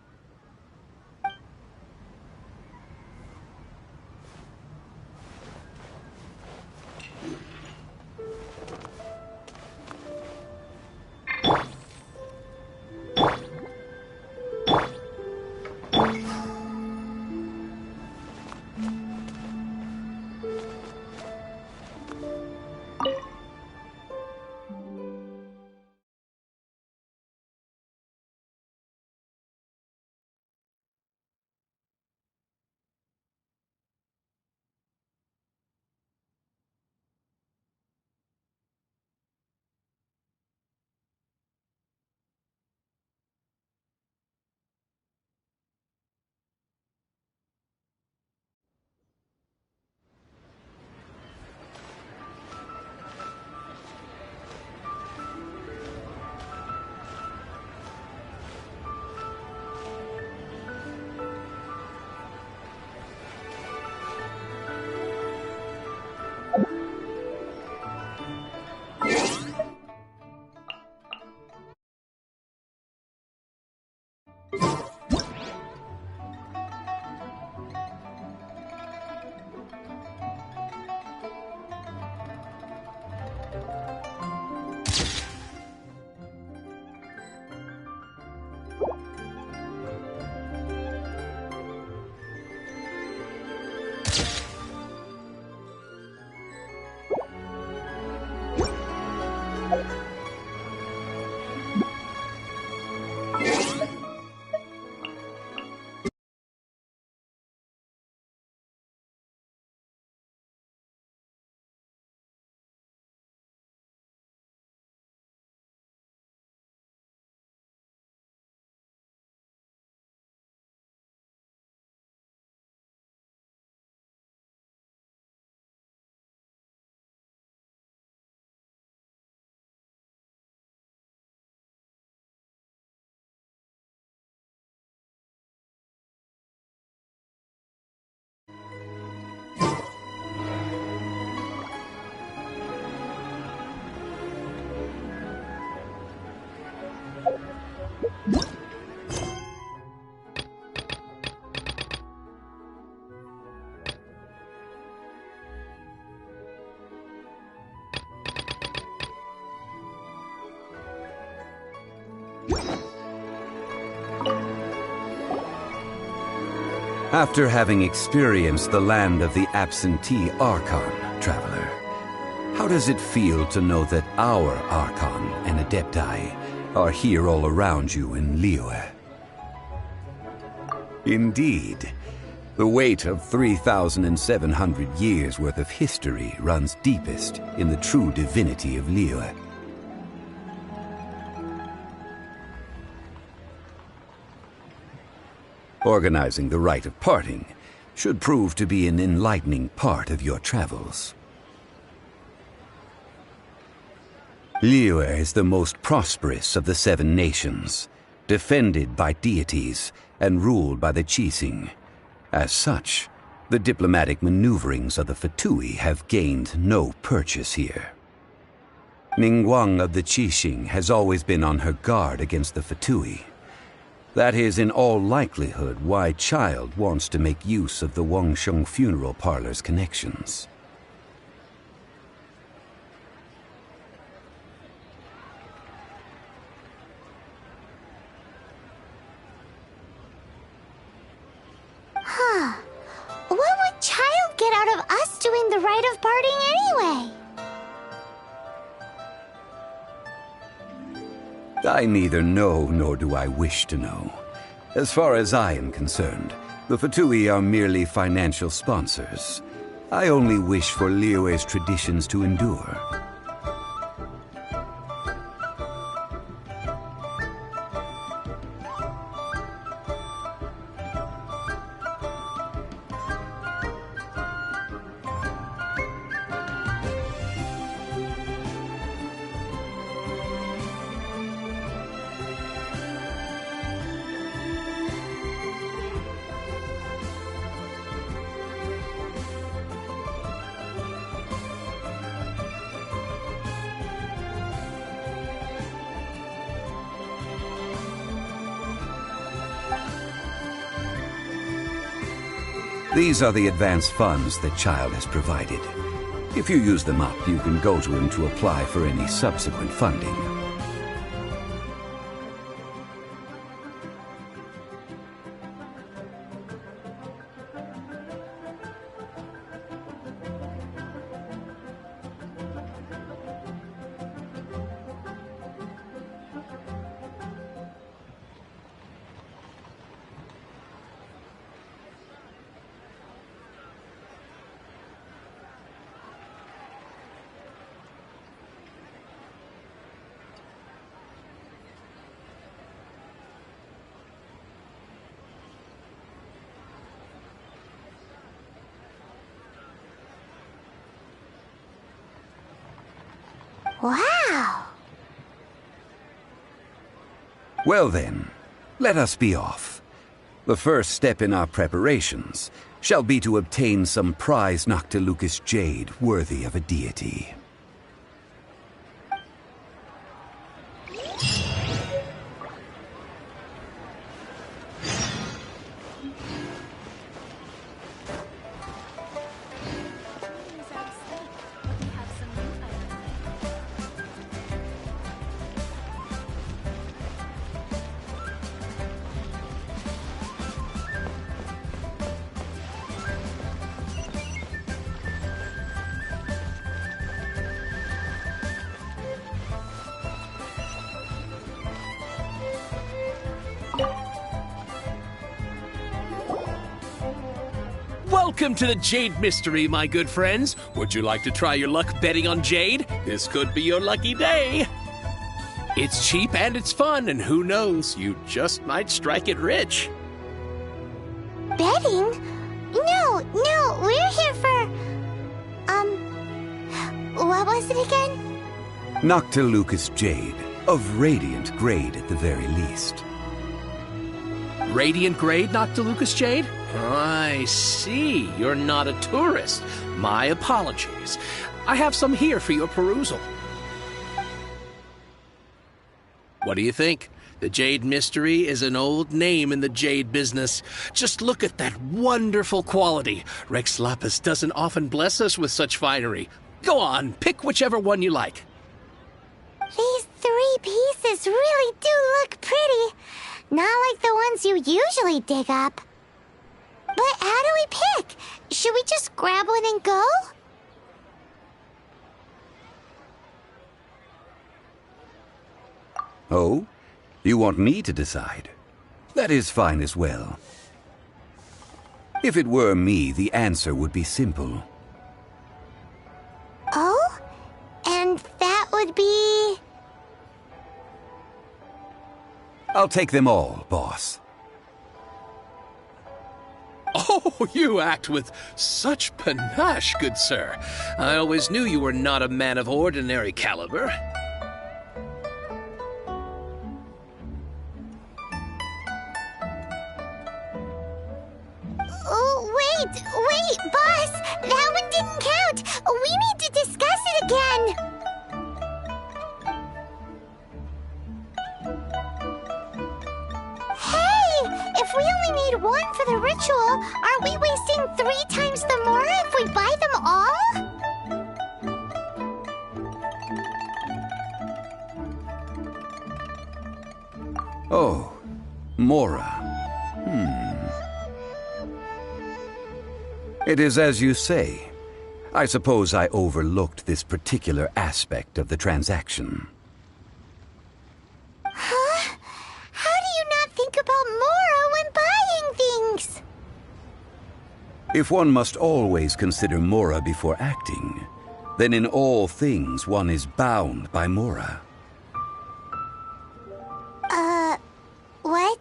After having experienced the land of the absentee Archon, traveler, how does it feel to know that our Archon and Adepti are here all around you in Liyue? Indeed, the weight of 3,700 years' worth of history runs deepest in the true divinity of Liyue. Organizing the rite of parting should prove to be an enlightening part of your travels. Liyue is the most prosperous of the 7 nations, defended by deities and ruled by the Qixing. As such, the diplomatic maneuverings of the Fatui have gained no purchase here. Ningguang of the Qixing has always been on her guard against the Fatui. That is in all likelihood why Child wants to make use of the Wangsheng funeral parlor's connections. Huh. What would Child get out of us doing the rite of parting anyway? I neither know nor do I wish to know. As far as I am concerned, the Fatui are merely financial sponsors. I only wish for Liyue's traditions to endure. These are the advance funds that Child has provided. If you use them up, you can go to him to apply for any subsequent funding. Wow! Well then, let us be off. The first step in our preparations shall be to obtain some prize Noctilucous jade worthy of a deity. Welcome to the Jade Mystery, my good friends. Would you like to try your luck betting on Jade? This could be your lucky day. It's cheap and it's fun, and who knows, you just might strike it rich. Betting? No, we're here for... what was it again? Noctilucous jade, of radiant grade at the very least. Radiant grade Noctilucous jade? I see. You're not a tourist. My apologies. I have some here for your perusal. What do you think? The Jade Mystery is an old name in the jade business. Just look at that wonderful quality. Rex Lapis doesn't often bless us with such finery. Go on, pick whichever one you like. These 3 pieces really do look pretty. Not like the ones you usually dig up. But how do we pick? Should we just grab one and go? Oh? You want me to decide? That is fine as well. If it were me, the answer would be simple. Oh? And that would be... I'll take them all, boss. Oh, you act with such panache, good sir. I always knew you were not a man of ordinary caliber. Oh, wait, boss! That one didn't count! We need to discuss it again! Hey! If we only need one for the ritual, aren't we wasting 3 times the Mora if we buy them all? Oh, Mora. It is as you say. I suppose I overlooked this particular aspect of the transaction. Huh? How do you not think about Mora when buying things? If one must always consider Mora before acting, then in all things one is bound by Mora. What?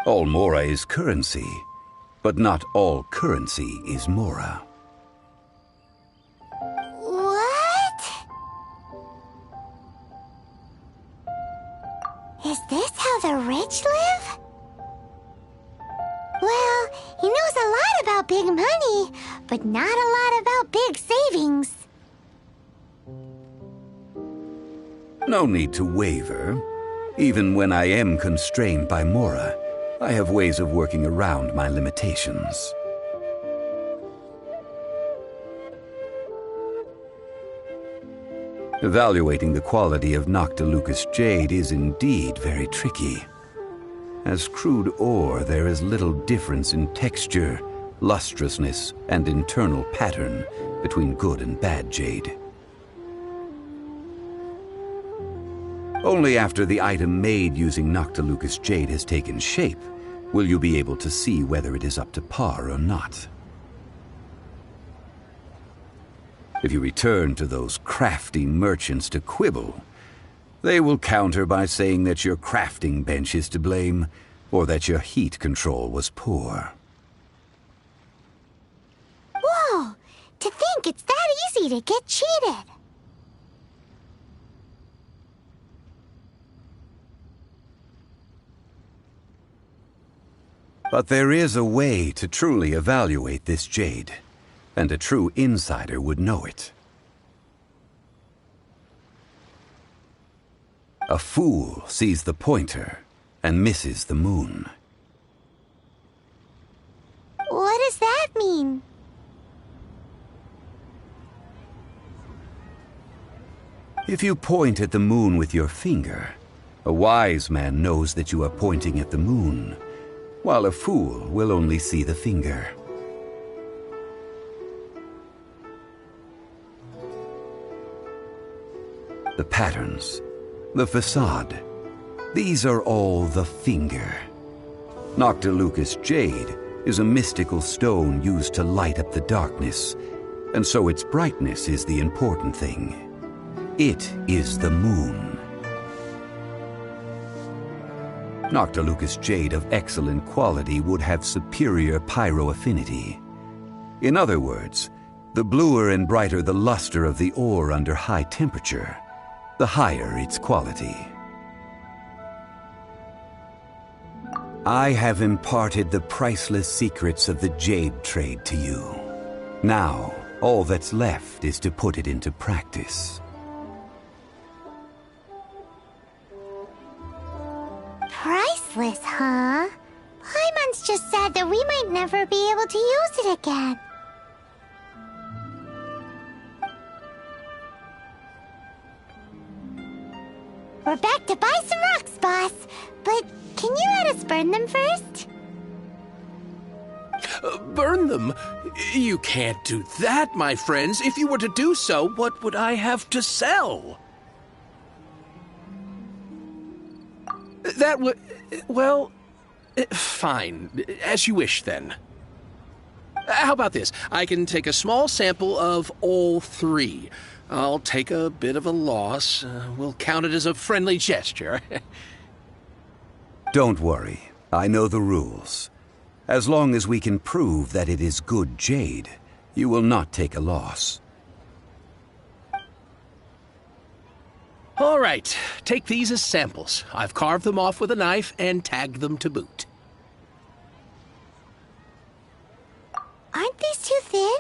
All Mora is currency, but not all currency is Mora. What? Is this how the rich live? Well, he knows a lot about big money, but not a lot about big savings. No need to waver. Even when I am constrained by Mora, I have ways of working around my limitations. Evaluating the quality of Noctilucous jade is indeed very tricky. As crude ore, there is little difference in texture, lustrousness, and internal pattern between good and bad jade. Only after the item made using Noctilucous jade has taken shape will you be able to see whether it is up to par or not. If you return to those crafty merchants to quibble, they will counter by saying that your crafting bench is to blame, or that your heat control was poor. Whoa! To think it's that easy to get cheated! But there is a way to truly evaluate this jade, and a true insider would know it. A fool sees the pointer and misses the moon. What does that mean? If you point at the moon with your finger, a wise man knows that you are pointing at the moon, while a fool will only see the finger. The patterns, the facade, these are all the finger. Noctilucous jade is a mystical stone used to light up the darkness, and so its brightness is the important thing. It is the moon. Noctilucous jade of excellent quality would have superior pyroaffinity. In other words, the bluer and brighter the luster of the ore under high temperature, the higher its quality. I have imparted the priceless secrets of the jade trade to you. Now, all that's left is to put it into practice. Priceless, huh? Paimon's just said that we might never be able to use it again. We're back to buy some rocks, boss. But Can you let us burn them first? Burn them? You can't do that, my friends. If you were to do so, what would I have to sell? That would... well... fine. As you wish, then. How about this? I can take a small sample of all three. I'll take a bit of a loss. We'll count it as a friendly gesture. Don't worry. I know the rules. As long as we can prove that it is good jade, you will not take a loss. All right. Take these as samples. I've carved them off with a knife and tagged them to boot. Aren't these too thin?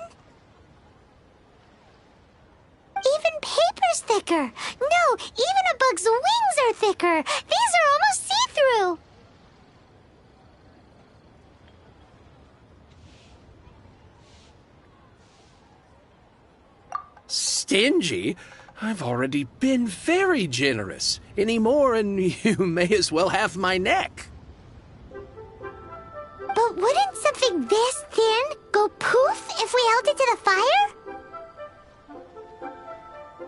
Even paper's thicker. No, even a bug's wings are thicker. These are almost see-through. Stingy? I've already been very generous. Any more and you may as well have my neck. But wouldn't something this thin go poof if we held it to the fire?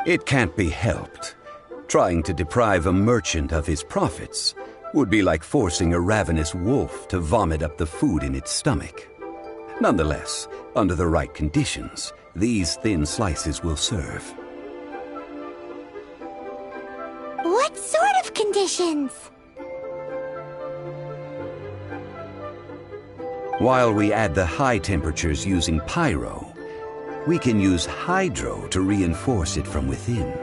It can't be helped. Trying to deprive a merchant of his profits would be like forcing a ravenous wolf to vomit up the food in its stomach. Nonetheless, under the right conditions, these thin slices will serve. What sort of conditions? While we add the high temperatures using pyro, we can use hydro to reinforce it from within.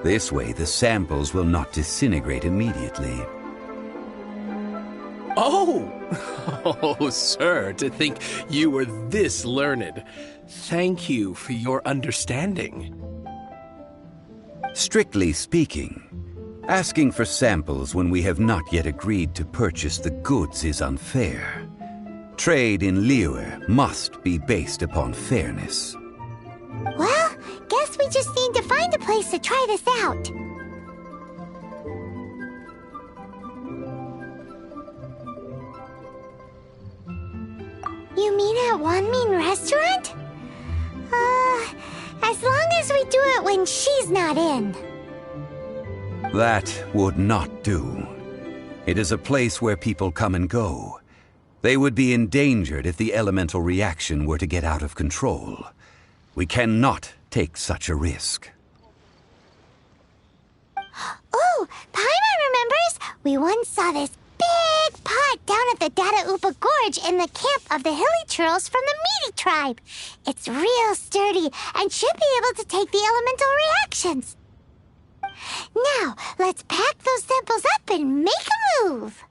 This way, the samples will not disintegrate immediately. Oh! Oh, sir, to think you were this learned. Thank you for your understanding. Strictly speaking, asking for samples when we have not yet agreed to purchase the goods is unfair. Trade in Liyue must be based upon fairness. Well, guess we just need to find a place to try this out. You mean at Wanmin Restaurant? As long as we do it when she's not in. That would not do. It is a place where people come and go. They would be endangered if the elemental reaction were to get out of control. We cannot take such a risk. Oh, Paimon remembers! We once saw this big pot down at the Data Upa Gorge in the camp of the Hilly Churls from the Meaty tribe. It's real sturdy and should be able to take the elemental reactions. Now, let's pack those samples up and make a move!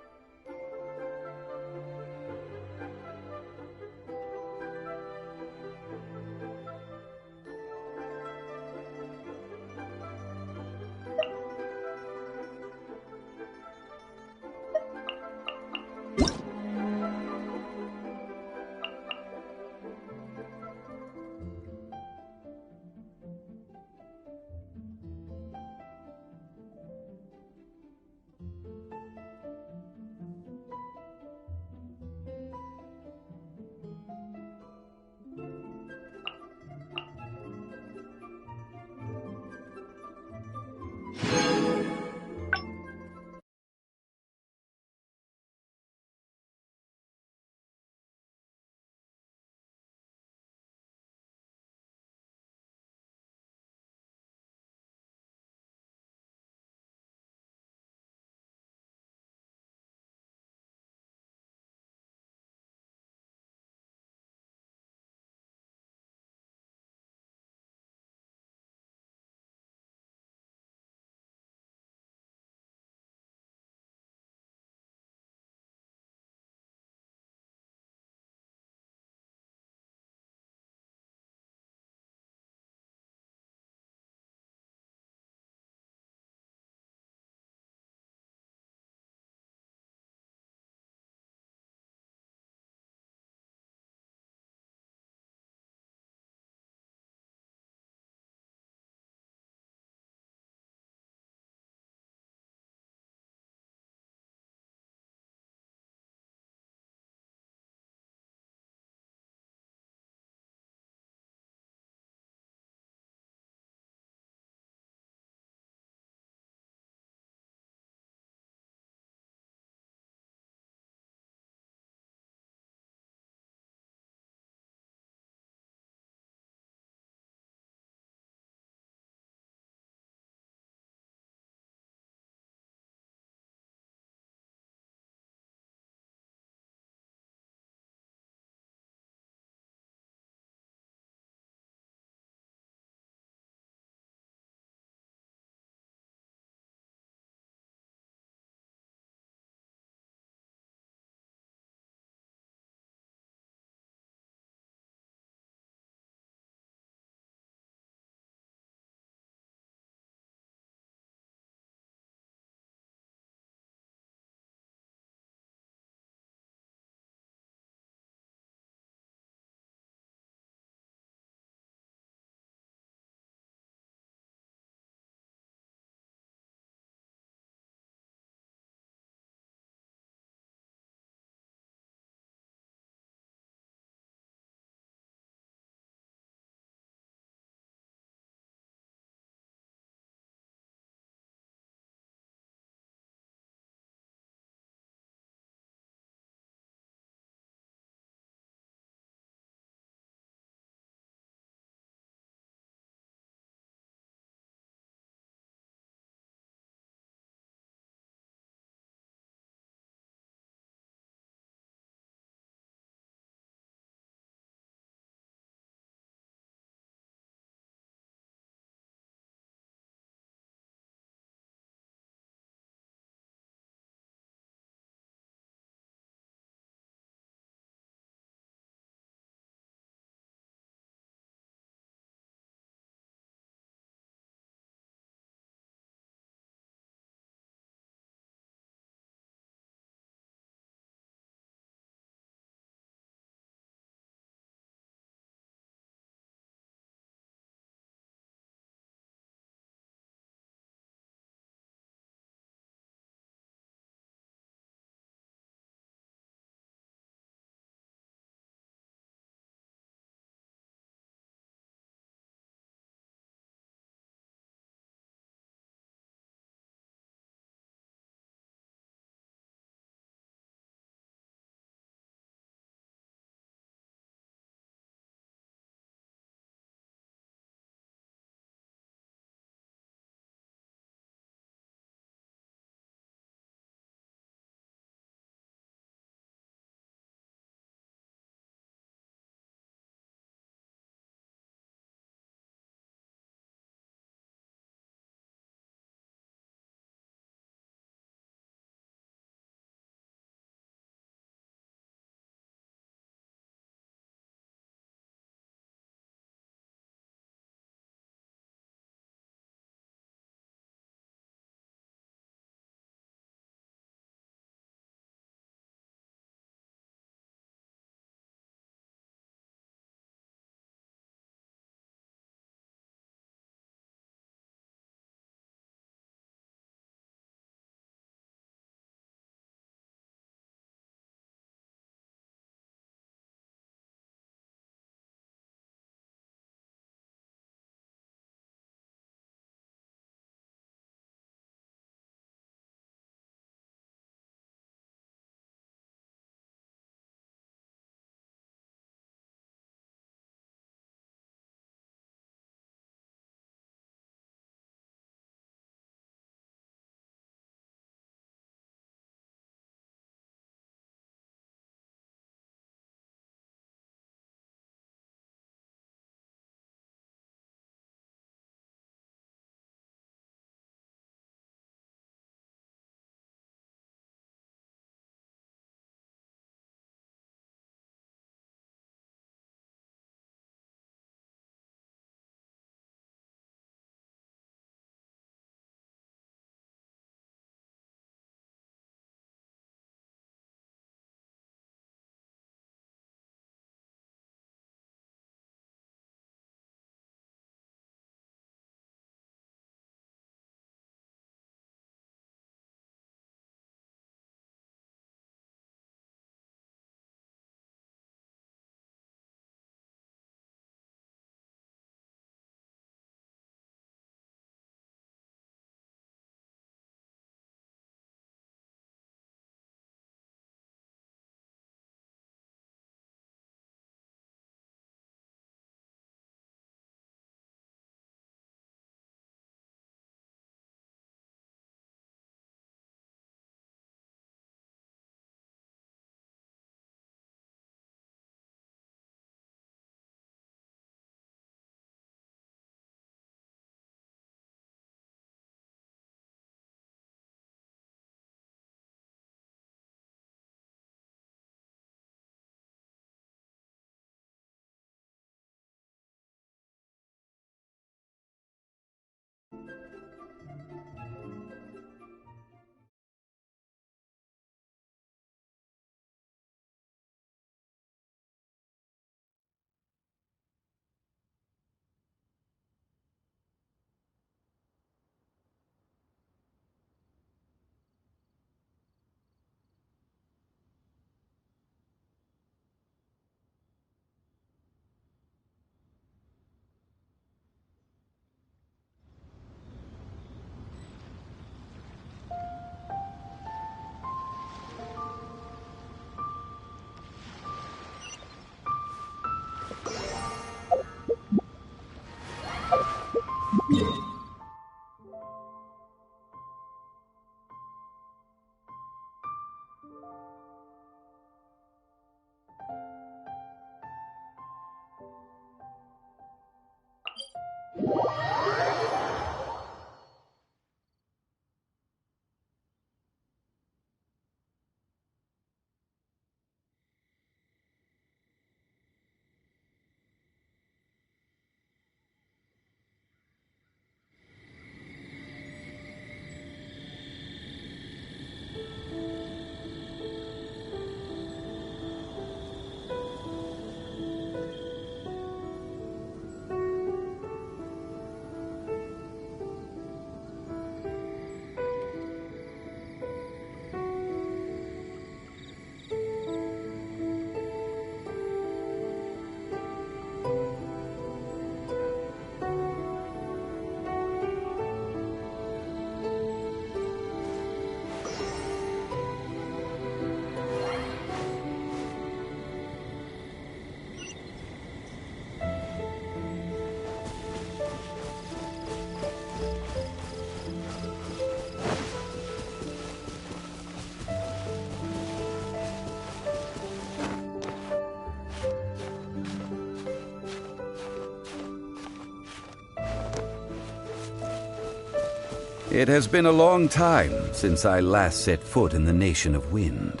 It has been a long time since I last set foot in the Nation of Wind.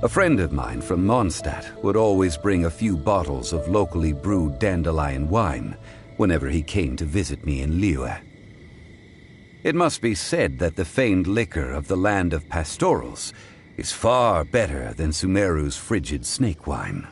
A friend of mine from Mondstadt would always bring a few bottles of locally brewed dandelion wine whenever he came to visit me in Liyue. It must be said that the famed liquor of the land of pastorals is far better than Sumeru's frigid snake wine.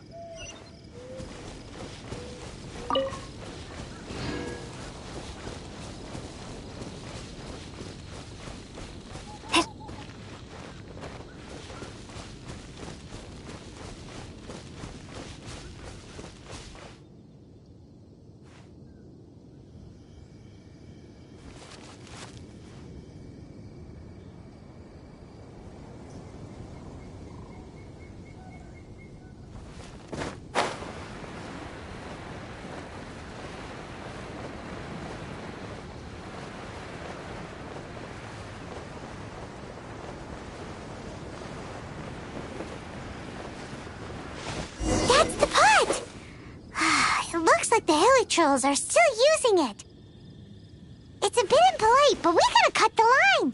Trolls are still using it. It's a bit impolite, but we gotta cut the line.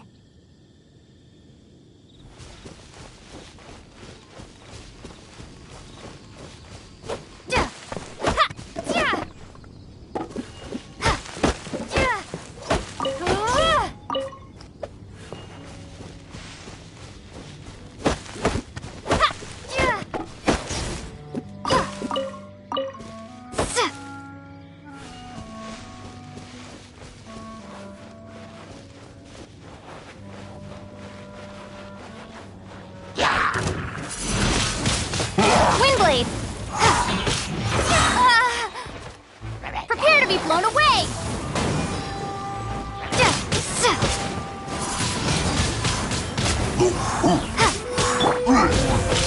Prepare to be blown away!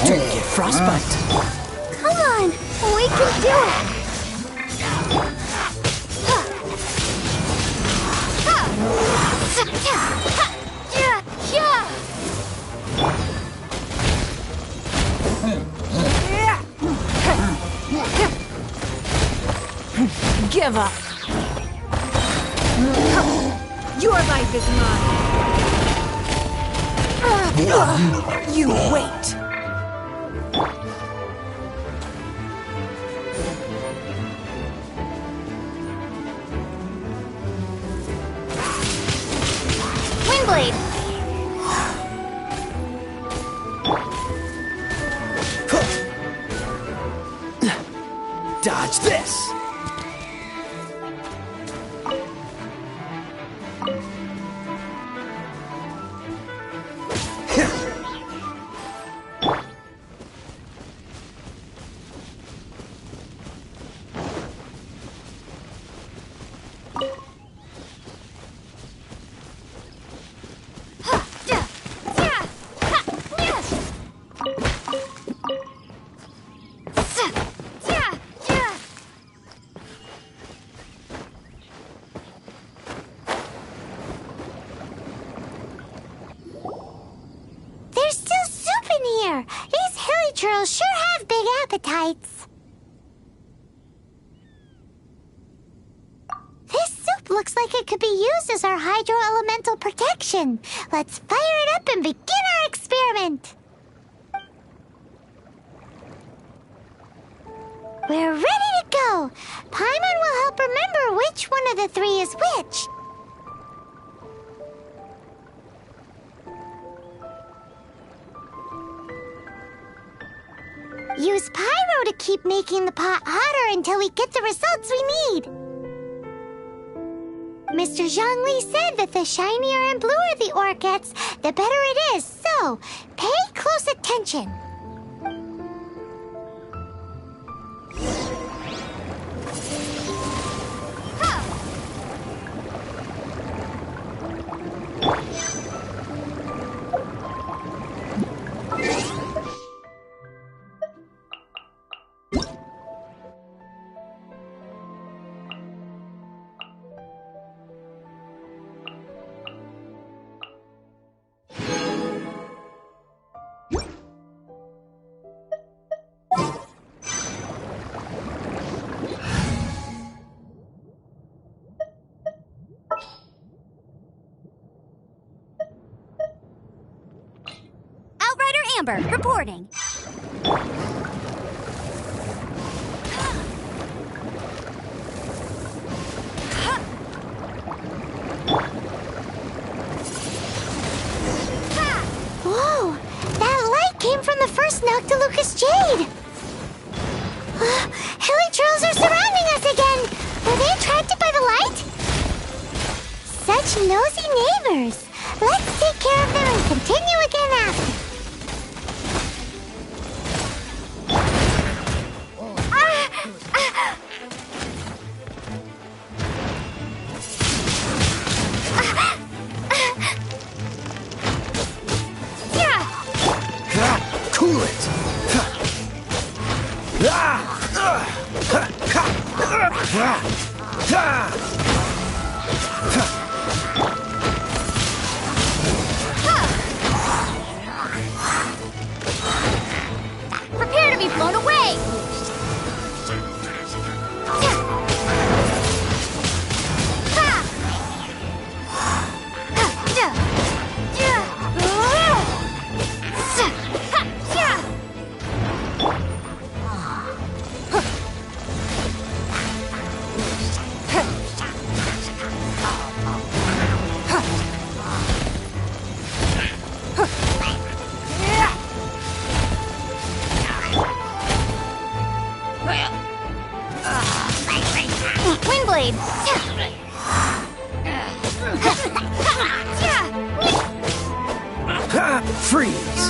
Don't get frostbite. Come on, we can do it! Give up. Your life is mine. You wait. Windblade! Dodge this! These hilly churls sure have big appetites. This soup looks like it could be used as our hydro-elemental protection. Let's fire it up and begin our experiment. We're ready to go. Paimon will help remember which one of the three is which. Use pyro to keep making the pot hotter until we get the results we need. Mr. Zhongli said that the shinier and bluer the ore gets, the better it is, so pay close attention. Amber, reporting. Whoa! That light came from the first Noctilucous Jade! Hilichurls are surrounding us again! Were they attracted by the light? Such nosy neighbors! Let's take care of them and continue again after. Cool it! Prepare to be blown away! Windblade! Freeze!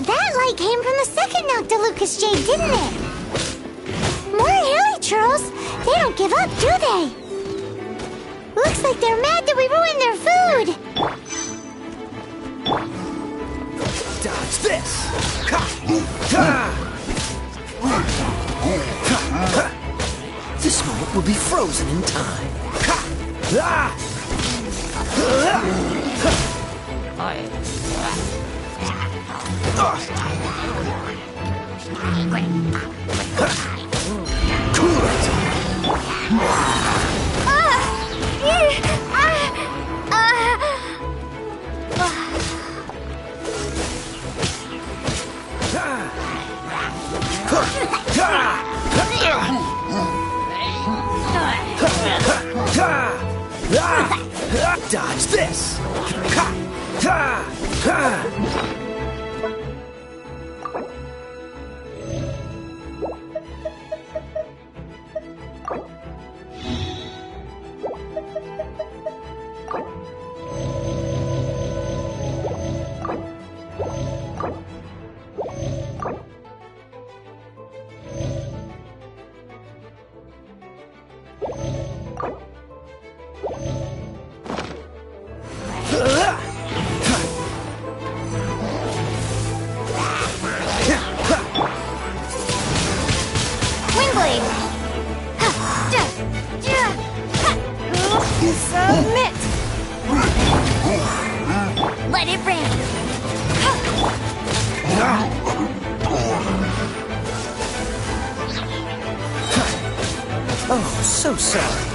That light came from the second Noctilucous Jade, didn't it? More Hilichurls! They don't give up, do they? Looks like they're mad that we ruined their food! Dodge this! This moment will be frozen in time. Cool it! Dodge this! Windblade! Submit! Let it rain! Oh, so sorry.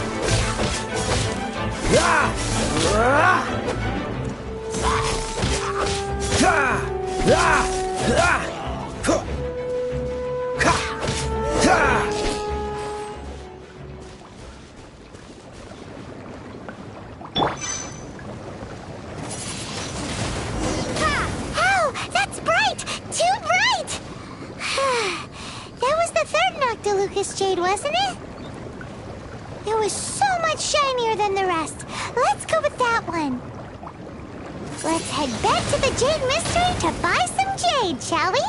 That's bright! Too bright! That was the third Noctilucous Jade, wasn't it? It was so much shinier than the rest. Let's go with that one. Let's head back to the Jade Mystery to buy some jade, shall we?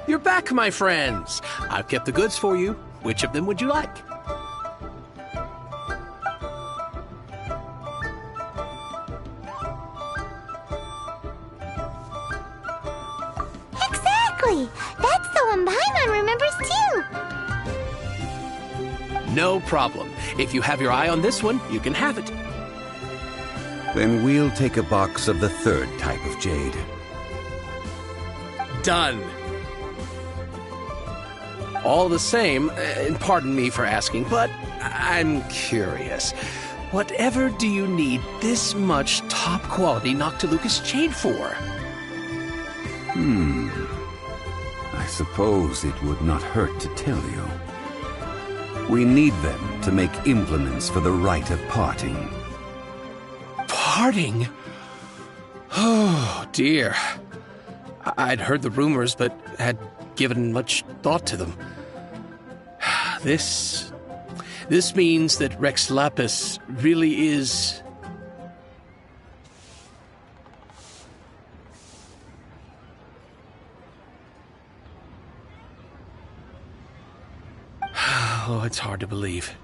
You're back, my friends. I've kept the goods for you. Which of them would you like? Exactly! That's the one Paimon remembers too! No problem. If you have your eye on this one, you can have it. Then we'll take a box of the third type of jade. Done. All the same, and pardon me for asking, but I'm curious. Whatever do you need this much top-quality Noctilucous jade for? I suppose it would not hurt to tell you. We need them to make implements for the rite of parting. Parting? Oh, dear. I'd heard the rumors, but had given much thought to them. This means that Rex Lapis really is... Oh, it's hard to believe.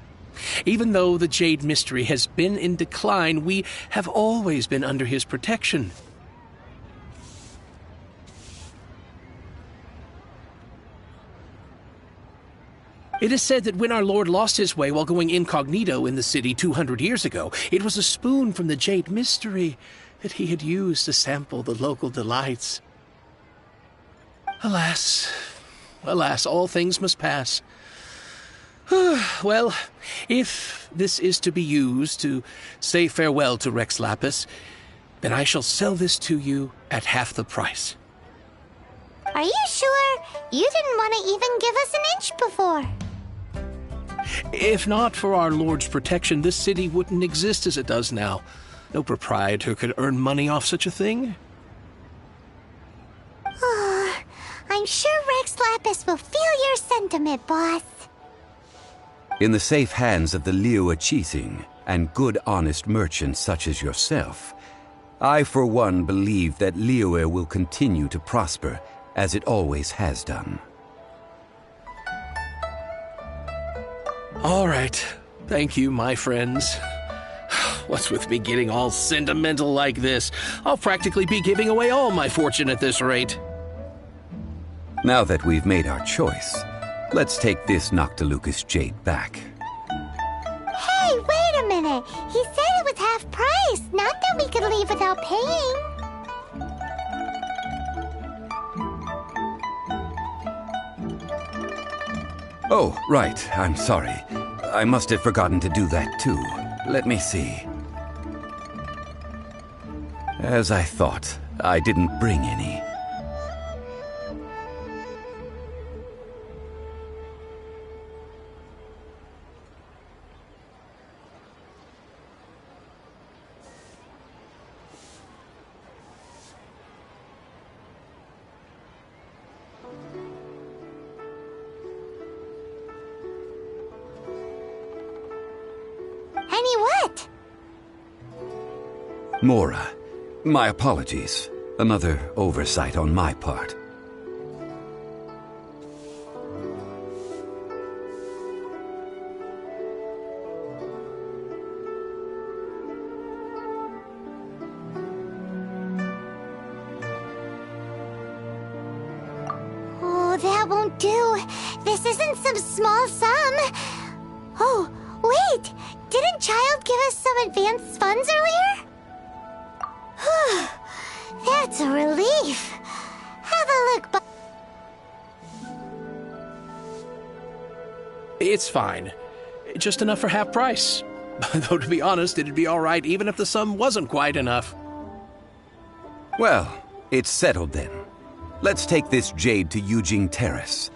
Even though the Jade Mystery has been in decline, we have always been under his protection. It is said that when our Lord lost his way while going incognito in the city 200 years ago, it was a spoon from the Jade Mystery that he had used to sample the local delights. Alas, alas, all things must pass. Well, if this is to be used to say farewell to Rex Lapis, then I shall sell this to you at half the price. Are you sure? You didn't want to even give us an inch before. If not for our Lord's protection, this city wouldn't exist as it does now. No proprietor could earn money off such a thing. Oh, I'm sure Rex Lapis will feel your sentiment, boss. In the safe hands of the Liyue Qixing and good honest merchants such as yourself, I for one believe that Liyue will continue to prosper as it always has done. All right. Thank you, my friends. What's with me getting all sentimental like this? I'll practically be giving away all my fortune at this rate. Now that we've made our choice, let's take this Noctilucous jade back. Hey, wait a minute. He said it was half price, not that we could leave without paying. Oh, right. I'm sorry. I must have forgotten to do that too. Let me see. As I thought, I didn't bring any. Any what? Mora, my apologies. Another oversight on my part. Oh, that won't do. This isn't some small sum. Oh, wait! Didn't Child give us some advanced funds earlier? That's a relief. Have a look, It's fine. Just enough for half price. Though, to be honest, it'd be all right even if the sum wasn't quite enough. Well, it's settled then. Let's take this jade to Yujing Terrace.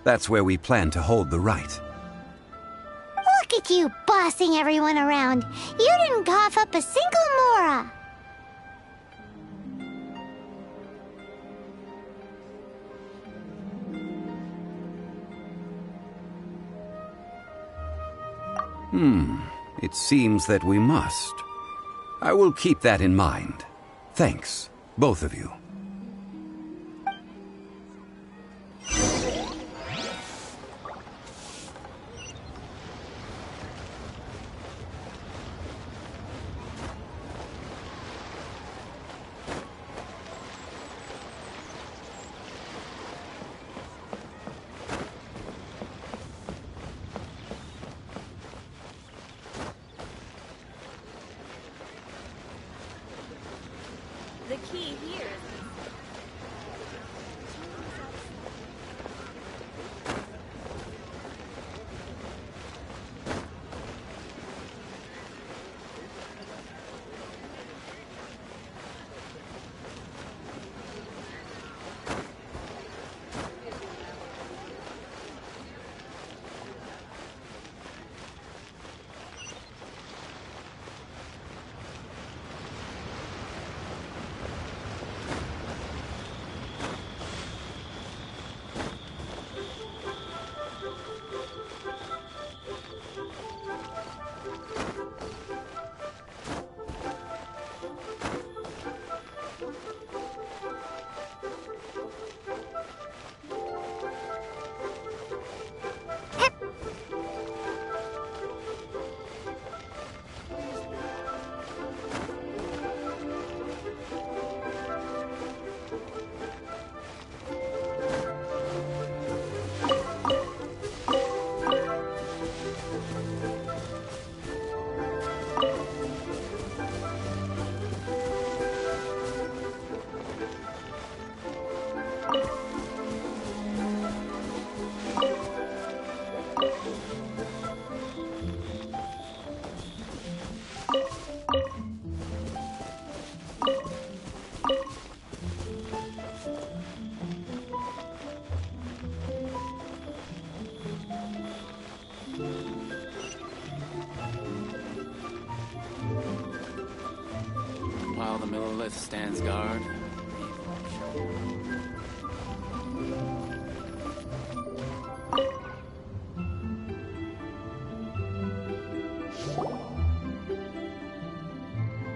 That's where we plan to hold the rite. Look at you bossing everyone around. You didn't cough up a single Mora. It seems that we must. I will keep that in mind. Thanks, both of you. The key here is... Lilith stands guard.